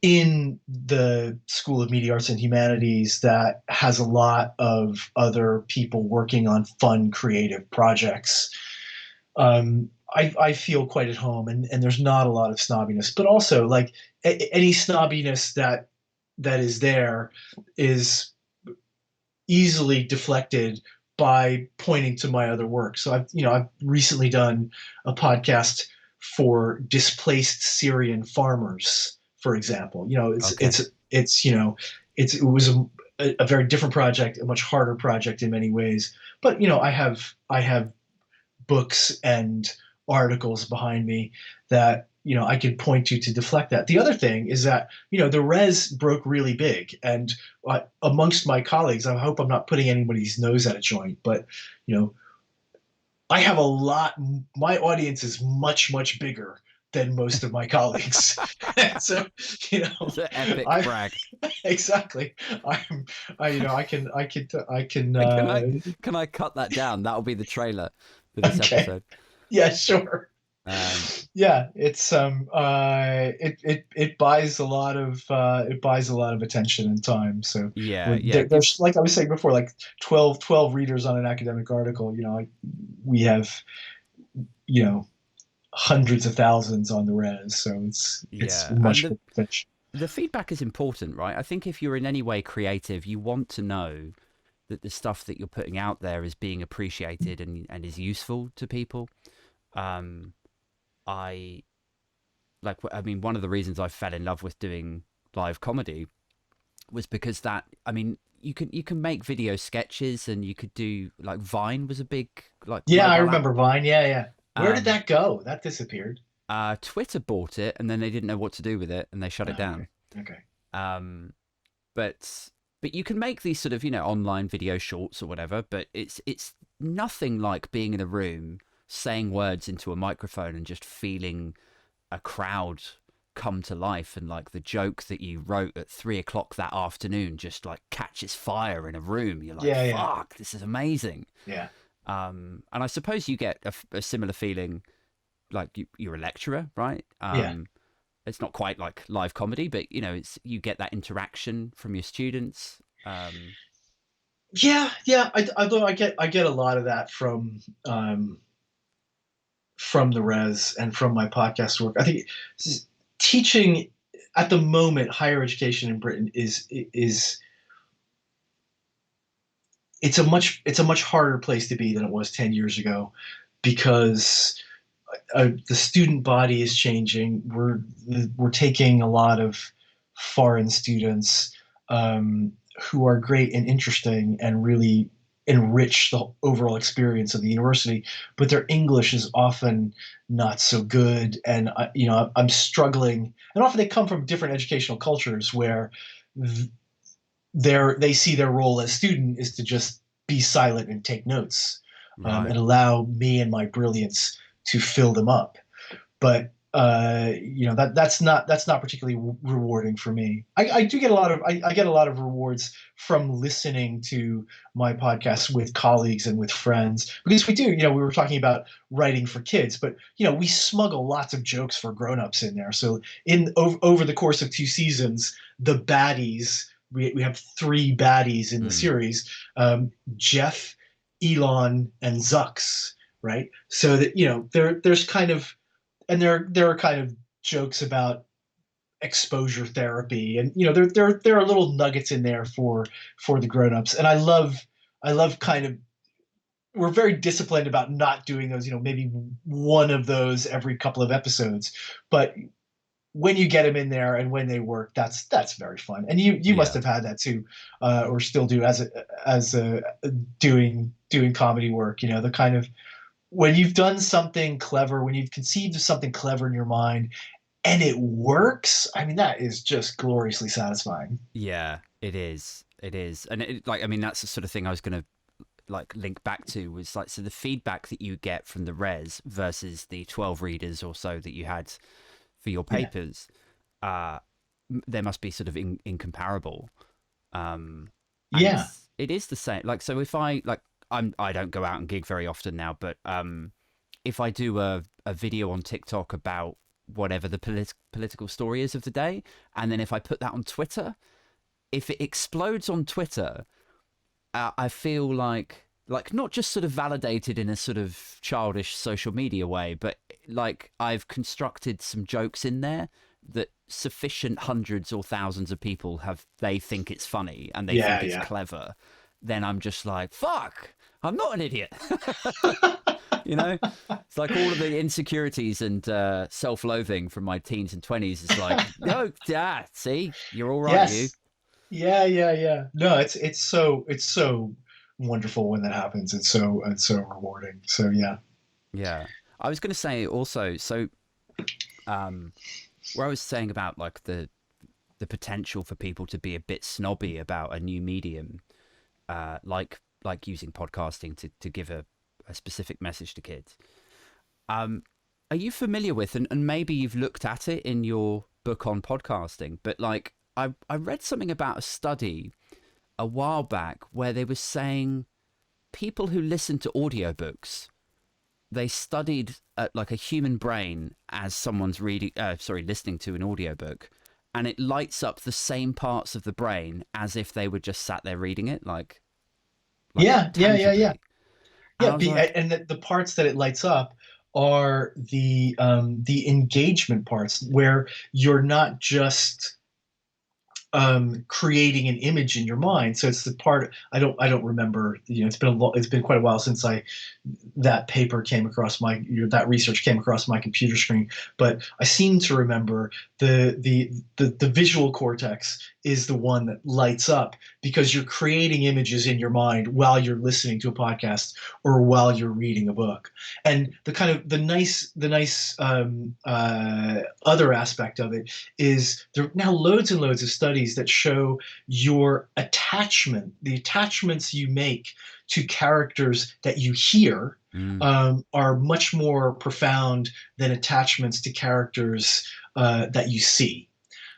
in the School of Media Arts and Humanities that has a lot of other people working on fun, creative projects. I feel quite at home, and there's not a lot of snobbiness, but also like any snobbiness that is there is easily deflected by pointing to my other work. So I've recently done a podcast for displaced Syrian farmers, for example. Okay. It was a very different project, a much harder project in many ways. But I have books and articles behind me that I could point to deflect that. The other thing is that the res broke really big, and amongst my colleagues, I hope I'm not putting anybody's nose at a joint, but I have a lot. My audience is much bigger than most of my colleagues. So It's an epic I brag. exactly. I can Can I cut that down? That'll be the trailer for this okay. episode. Yeah, sure. Um, Yeah, it buys a lot of attention and time. So yeah, when yeah. there's, like I was saying before, like 12 readers on an academic article. We have hundreds of thousands on the res, so it's Yeah, much and more attention. the feedback is important, right? I think if you're in any way creative, you want to know that the stuff that you're putting out there is being appreciated and is useful to people. Um, I I mean, one of the reasons I fell in love with doing live comedy was because you can make video sketches, and you could do, like, Vine was a big, like, Yeah, I mobile app. remember Vine. Yeah. Where did Um, that go? That disappeared. Twitter bought it, and then they didn't know what to do with it, and they shut it Oh, down. okay. Um, but you can make these sort of online video shorts or whatever, but it's nothing like being in a room saying words into a microphone and just feeling a crowd come to life, and like the joke that you wrote at 3 o'clock that afternoon just like catches fire in a room. You're like, Yeah. fuck, this is amazing. Yeah. And I suppose you get a similar feeling, like you're a lecturer, right? Yeah. It's not quite like live comedy, but you get that interaction from your students. Yeah. Although I get a lot of that from the res and from my podcast work. I think teaching at the moment, higher education in Britain is it's a much harder place to be than it was 10 years ago, because the student body is changing. We're taking a lot of foreign students, who are great and interesting and really enrich the overall experience of the university, but their English is often not so good, and I'm struggling. And often they come from different educational cultures where they see their role as student is to just be silent and take notes, Right. and allow me and my brilliance to fill them up. But that's not particularly rewarding for me. I do get a lot of I get a lot of rewards from listening to my podcasts with colleagues and with friends, because we do, we were talking about writing for kids, but we smuggle lots of jokes for grown-ups in there. So over the course of 2 seasons, the baddies, we have 3 baddies in the series: Jeff, Elon, and Zux, right? So that there's kind of, and there are kind of jokes about exposure therapy, and there are little nuggets in there for the grown-ups. And I love kind of, we're very disciplined about not doing those, maybe one of those every couple of episodes, but when you get them in there and when they work, that's very fun. And you must Yeah. have had that too, or still do, as doing comedy work. The kind of, when you've done something clever, when you've conceived of something clever in your mind and it works, I mean, that is just gloriously satisfying. Yeah, it is. It is. And that's the sort of thing I was going to link back to, was like, so the feedback that you get from the res versus the 12 readers or so that you had for your papers, there must be sort of incomparable. And Yeah. it is the same. Like, so if I don't go out and gig very often now, but if I do a video on TikTok about whatever the political story is of the day, and then if I put that on Twitter, if it explodes on Twitter, I feel like not just sort of validated in a sort of childish social media way, but like I've constructed some jokes in there that sufficient hundreds or thousands of people they think it's funny, and they think it's clever, then I'm just like, fuck, I'm not an idiot. It's like all of the insecurities and self-loathing from my teens and 20s is like, no, Dad, see, you're all right. Yes. Yeah. No, it's so wonderful when that happens. It's so rewarding. So yeah. Yeah. I was going to say also, so where I was saying about like the potential for people to be a bit snobby about a new medium, like using podcasting to give a specific message to kids. Are you familiar with, and maybe you've looked at it in your book on podcasting, but like I read something about a study a while back where they were saying people who listen to audiobooks, they studied like a human brain as someone's listening to an audiobook, and it lights up the same parts of the brain as if they were just sat there reading it, like Yeah. tangibly. Yeah. And The parts that it lights up are the engagement parts where you're not just creating an image in your mind. So it's the part I don't remember. It's been quite a while since that paper came across that research came across my computer screen. But I seem to remember the visual cortex is the one that lights up because you're creating images in your mind while you're listening to a podcast or while you're reading a book. And the nice other aspect of it is there are now loads and loads of studies that show the attachments you make to characters that you hear are much more profound than attachments to characters that you see.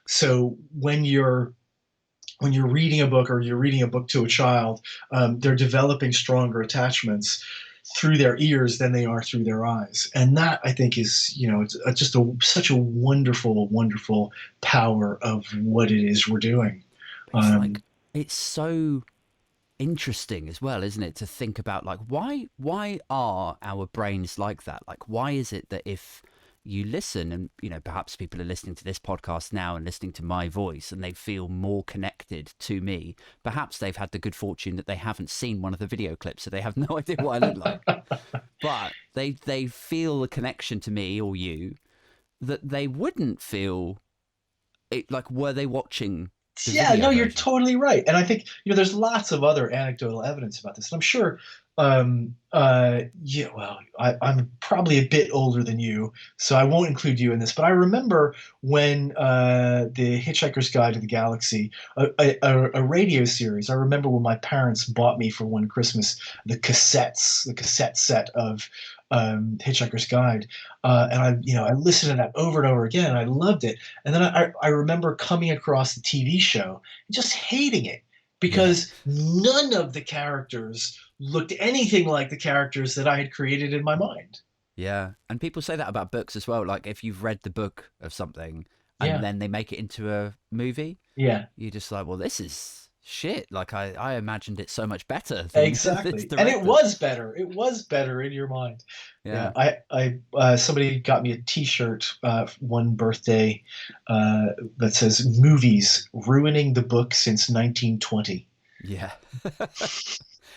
So when you're reading a book or you're reading a book to a child, they're developing stronger attachments through their ears than they are through their eyes. And that, I think, is, it's just such a wonderful, wonderful power of what it is we're doing. It's so interesting as well, isn't it, to think about like why are our brains like that? Like, why is it that if you listen, and perhaps people are listening to this podcast now and listening to my voice and they feel more connected to me, perhaps they've had the good fortune that they haven't seen one of the video clips, so they have no idea what I look like, but they feel a connection to me or you that they wouldn't feel it, like, were they watching the Yeah, video no, you're version? totally right. And I think, there's lots of other anecdotal evidence about this. And I'm sure, I'm probably a bit older than you, so I won't include you in this. But I remember when the Hitchhiker's Guide to the Galaxy, a radio series, I remember when my parents bought me for one Christmas the cassette set of Hitchhiker's Guide, and I listened to that over and over again, and I loved it. And then I remember coming across the TV show and just hating it because none of the characters looked anything like the characters that I had created in my mind. Yeah, and people say that about books as well. Like, if you've read the book of something and Yeah. then they make it into a movie, Yeah. you're just like, well, this is shit. Like, I imagined it so much better than this Exactly. And it director. was better. It was better in your mind. Yeah. I somebody got me a T-shirt one birthday that says "Movies ruining the book since 1920." Yeah.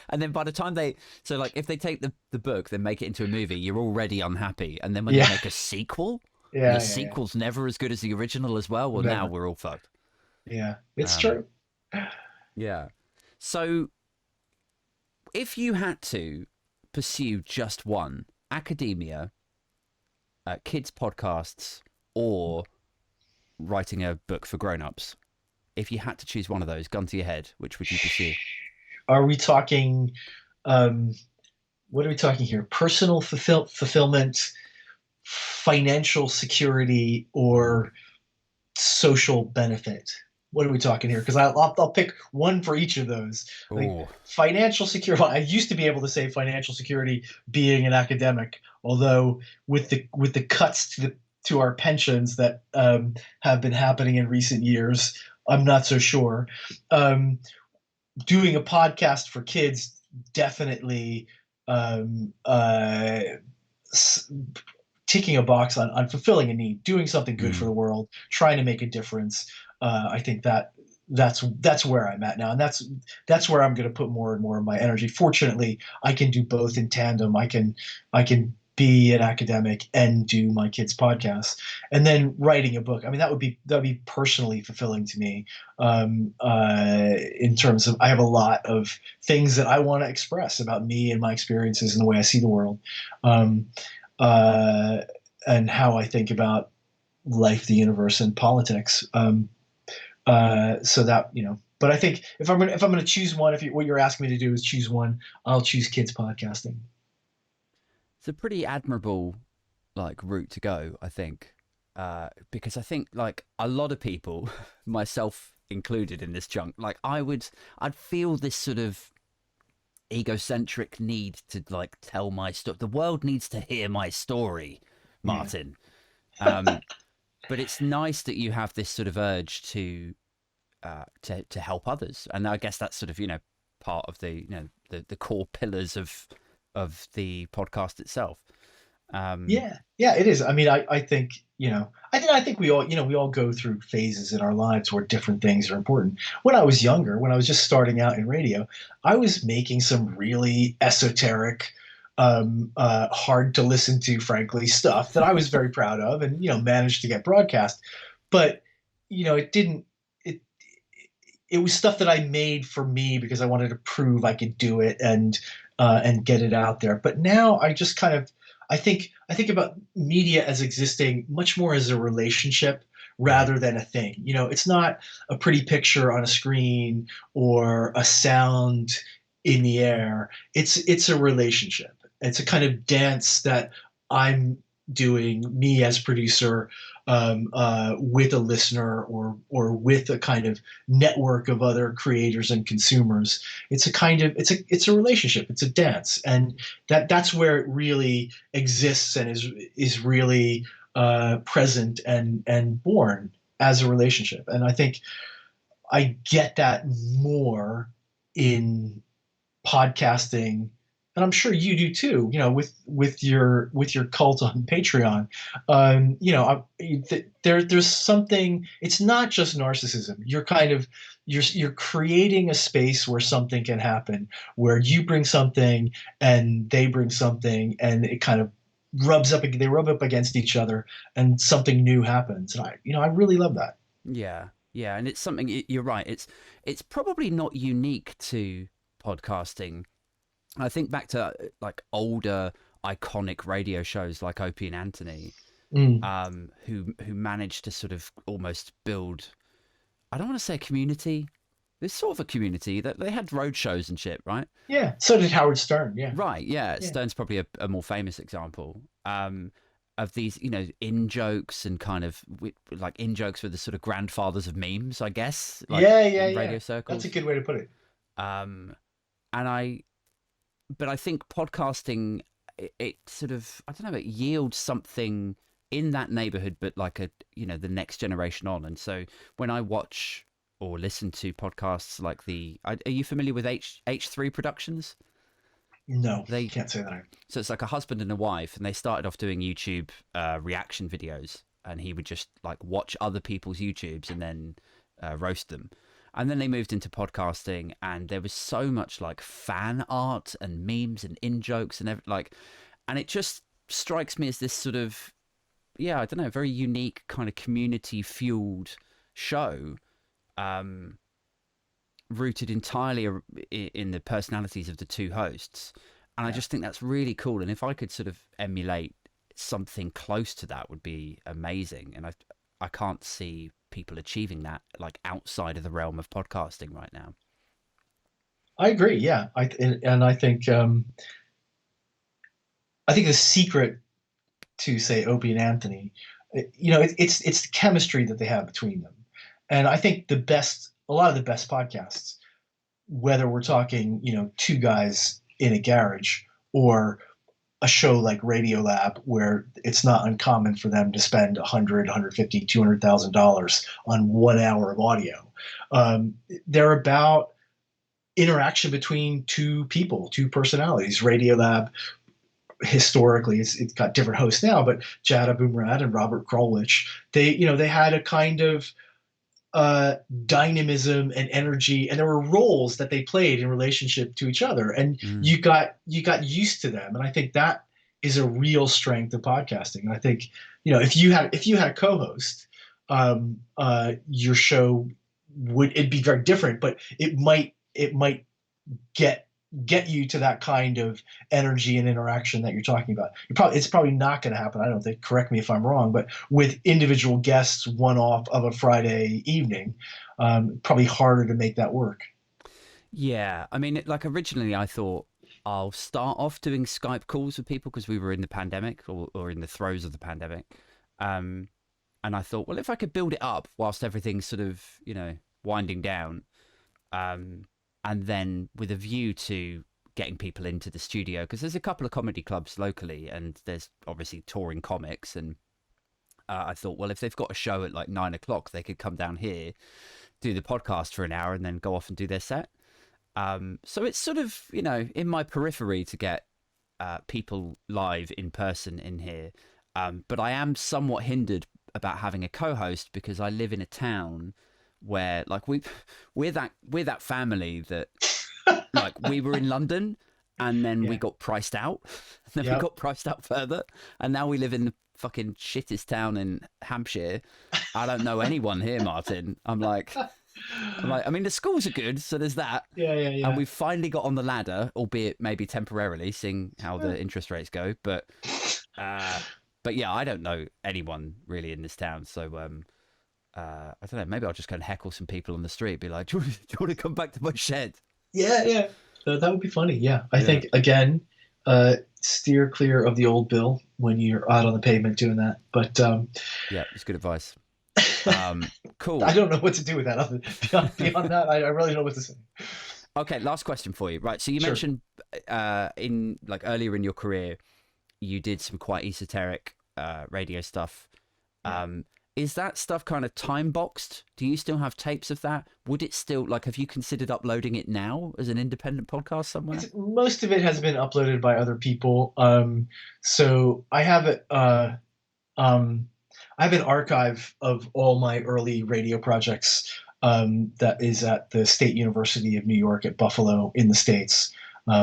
And then by the time if they take the book, then make it into a movie, you're already unhappy. And then when they make a sequel, Yeah, the sequel's never as good as the original as well. Well, now we're all fucked. Yeah, it's true. Yeah. So if you had to pursue just one, academia, kids podcasts, or writing a book for grown-ups, if you had to choose one of those, gun to your head, which would you pursue? Are we talking? What are we talking here? Personal fulfillment, financial security, or social benefit? What are we talking here? Because I'll pick one for each of those. Like, financial security. I used to be able to say financial security being an academic, although with the cuts to our pensions that have been happening in recent years, I'm not so sure. Doing a podcast for kids, definitely ticking a box on fulfilling a need, doing something good for the world, trying to make a difference. I think that's where I'm at now, and that's where I'm going to put more and more of my energy. Fortunately, I can do both in tandem. I can be an academic and do my kids' podcasts, and then writing a book. I mean, that'd be personally fulfilling to me. In terms of, I have a lot of things that I want to express about me and my experiences and the way I see the world, um, and how I think about life, the universe, and politics. So that, but I think if I'm gonna choose one, what you're asking me to do is choose one, I'll choose kids podcasting. It's a pretty admirable route to go, I think, because I think like a lot of people, myself included in this chunk, I'd feel this sort of egocentric need to tell my story. The world needs to hear my story, Martin. But it's nice that you have this sort of urge to help others, and I guess that's sort of part of the the core pillars of the podcast itself. Yeah, it is. I mean, I think I think we all go through phases in our lives where different things are important. When I was younger, when I was just starting out in radio, I was making some really esoteric, hard to listen to, frankly, stuff that I was very proud of, and managed to get broadcast. But it didn't. It was stuff that I made for me because I wanted to prove I could do it and get it out there. But now I just kind of I think about media as existing much more as a relationship rather than a thing. It's not a pretty picture on a screen or a sound in the air. It's a relationship. It's a kind of dance that I'm doing, me as producer, with a listener or with a kind of network of other creators and consumers. It's a relationship. It's a dance, and that's where it really exists and is really present and born as a relationship. And I think I get that more in podcasting, and I'm sure you do too. With your cult on Patreon, there's something. It's not just narcissism. You're creating a space where something can happen, where you bring something and they bring something, and it kind of they rub up against each other, and something new happens. And I really love that. Yeah, and it's something. You're right. It's probably not unique to podcasting. I think back to older iconic radio shows like Opie and Anthony, who managed to sort of almost build, I don't want to say a community. There's sort of a community that they had road shows and shit, right? Yeah. So did Howard Stern. Yeah. Right. Yeah. Stern's probably a more famous example of these, in jokes and kind of in jokes with the sort of grandfathers of memes, I guess. Radio circles. That's a good way to put it. But I think podcasting, it sort of, I don't know, it yields something in that neighborhood, but the next generation on. And so when I watch or listen to podcasts like are you familiar with H3 Productions? No, they can't say that. So it's like a husband and a wife, and they started off doing YouTube reaction videos, and he would just watch other people's YouTubes and then roast them. And then they moved into podcasting, and there was so much fan art and memes and in jokes and and it just strikes me as this sort of, I don't know, very unique kind of community fueled show, rooted entirely in the personalities of the two hosts. And I just think that's really cool. And if I could sort of emulate something close to that, would be amazing. And I can't see people achieving that outside of the realm of podcasting right now. I agree. Yeah. I think the secret to, say, Opie and Anthony, it's the chemistry that they have between them. And I think a lot of the best podcasts, whether we're talking, two guys in a garage or a show like Radiolab, where it's not uncommon for them to spend $100,000, $150,000, $200,000 on 1 hour of audio. They're about interaction between two people, two personalities. Radiolab, historically, it's got different hosts now, but Jad Abumrad and Robert Krulwich, they had a kind of dynamism and energy, and there were roles that they played in relationship to each other, and you got used to them. And I think that is a real strength of podcasting. And I think, if you had a co-host, your show it'd be very different, but it might get you to that kind of energy and interaction that you're talking about. It's probably not going to happen, I don't think, correct me if I'm wrong, but with individual guests one off of a Friday evening, probably harder to make that work. Yeah, I mean, like originally I thought I'll start off doing Skype calls with people because we were in the pandemic or in the throes of the pandemic. And I thought, well, if I could build it up whilst everything's sort of, winding down, and then with a view to getting people into the studio, because there's a couple of comedy clubs locally and there's obviously touring comics. And I thought, well, if they've got a show at like 9 o'clock, they could come down here, do the podcast for an hour and then go off and do their set. So it's sort of, in my periphery to get people live in person in here. But I am somewhat hindered about having a co-host because I live in a town where like we're that family that like we were in London and then we got priced out, and then we got priced out further, and now we live in the fucking shittest town in Hampshire. I don't know anyone here, Martin. I'm like, I mean, the schools are good, so there's that. Yeah. And we've finally got on the ladder, albeit maybe temporarily, seeing how the interest rates go. But yeah, I don't know anyone really in this town, so I don't know. Maybe I'll just go and heckle some people on the street, be like, "Do you want to come back to my shed?" Yeah. That would be funny. Yeah, I think again, steer clear of the old Bill when you're out on the pavement doing that. But yeah, it's good advice. Cool. I don't know what to do with that. Beyond that, I really don't know what to say. Okay, last question for you. Right, so you mentioned in like earlier in your career, you did some quite esoteric radio stuff. Is that stuff kind of time boxed? Do you still have tapes of that? Would it still, like, have you considered uploading it now as an independent podcast somewhere? Most of it has been uploaded by other people. So I have it. I have an archive of all my early radio projects that is at the State University of New York at Buffalo in the States,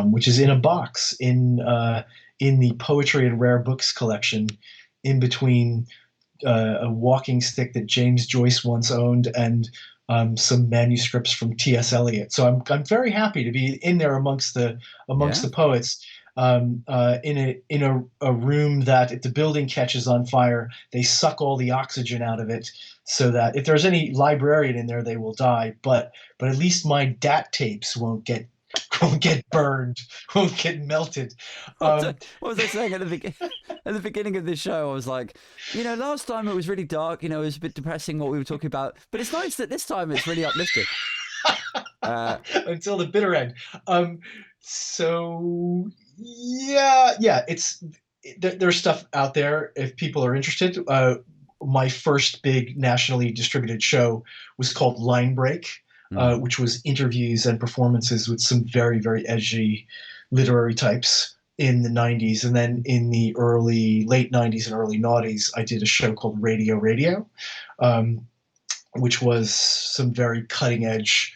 which is in a box in the Poetry and Rare Books collection, in between a walking stick that James Joyce once owned and some manuscripts from T.S. Eliot. So I'm very happy to be in there amongst the poets. In a room that if the building catches on fire, they suck all the oxygen out of it, so that if there's any librarian in there, they will die. But at least my DAT tapes won't get burned, won't get melted. What was I saying at the beginning of this show? I was like, last time it was really dark. It was a bit depressing what we were talking about, but it's nice that this time it's really uplifting. Until the bitter end. So yeah, there's stuff out there if people are interested. My first big nationally distributed show was called Line Break, which was interviews and performances with some very, very edgy literary types in the 90s. And then in the late 90s and early noughties, I did a show called Radio, which was some very cutting edge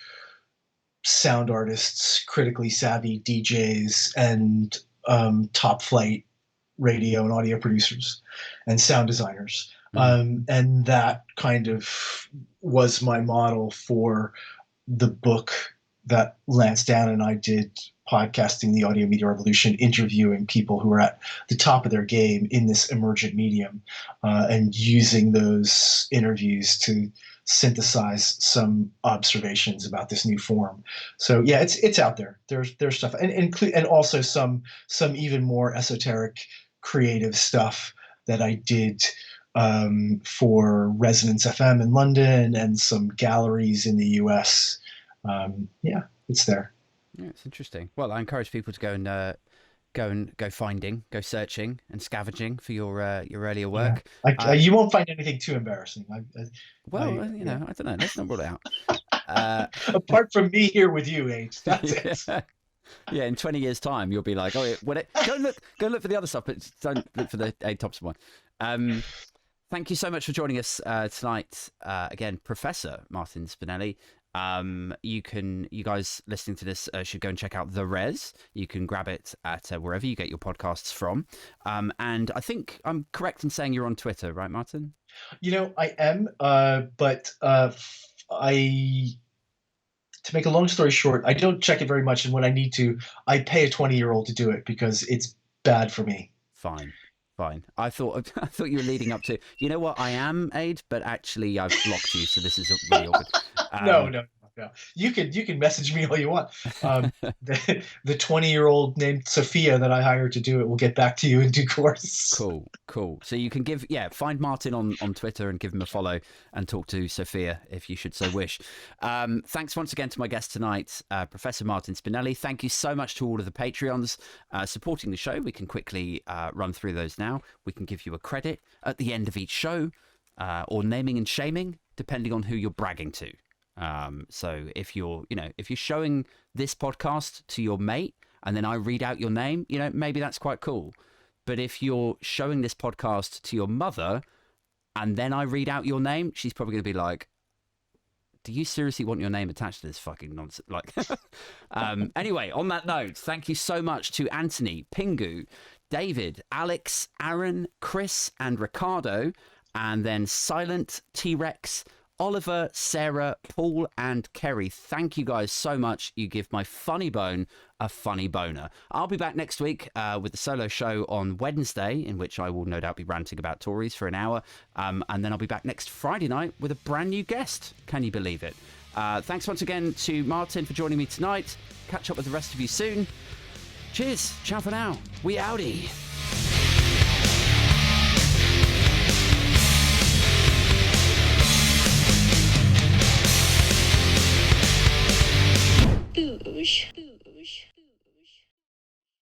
sound artists, critically savvy DJs, and top flight radio and audio producers and sound designers. And that kind of was my model for the book that Lance Dan and I did, Podcasting the Audio Media Revolution, interviewing people who are at the top of their game in this emergent medium, and using those interviews to synthesize some observations about this new form. So yeah, it's out there. There's stuff, and also some even more esoteric, creative stuff that I did for Resonance FM in London and some galleries in the US. Yeah, it's there. Yeah, it's interesting. Well, I encourage people to go searching and scavenging for your earlier work. Yeah. You won't find anything too embarrassing. I don't know. Let's not rule it out. Apart from me here with you, H. That's it. Yeah, in 20 years' time, you'll be like, go look for the other stuff, but don't look for the A. Thompson one. Thank you so much for joining us tonight. Again, Professor Martin Spinelli. You guys listening to this should go and check out The Res. You can grab it at wherever you get your podcasts from. And I think I'm correct in saying you're on Twitter, right, Martin? I am, but to make a long story short, I don't check it very much, and when I need to, I pay a 20-year-old to do it because it's bad for me. Fine. I thought you were leading up to. You know what? I am Aid, but actually I've blocked you, so this is really awkward. No. You can message me all you want. The 20-year-old named Sophia that I hired to do it will get back to you in due course. Cool. So you can find Martin on Twitter and give him a follow and talk to Sophia if you should so wish. Thanks once again to my guest tonight, Professor Martin Spinelli. Thank you so much to all of the Patreons supporting the show. We can quickly run through those now. We can give you a credit at the end of each show, or naming and shaming, depending on who you're bragging to. So if you're showing this podcast to your mate and then I read out your name, maybe that's quite cool. But if you're showing this podcast to your mother and then I read out your name, she's probably going to be like, do you seriously want your name attached to this fucking nonsense? Anyway, on that note, thank you so much to Anthony, Pingu, David, Alex, Aaron, Chris, and Ricardo, and then Silent, T-Rex, Oliver, Sarah, Paul, and Kerry. Thank you guys so much. You give my funny bone a funny boner. I'll be back next week with the solo show on Wednesday, in which I will no doubt be ranting about Tories for an hour. And then I'll be back next Friday night with a brand new guest. Can you believe it? Thanks once again to Martin for joining me tonight. Catch up with the rest of you soon. Cheers. Ciao for now. We outie.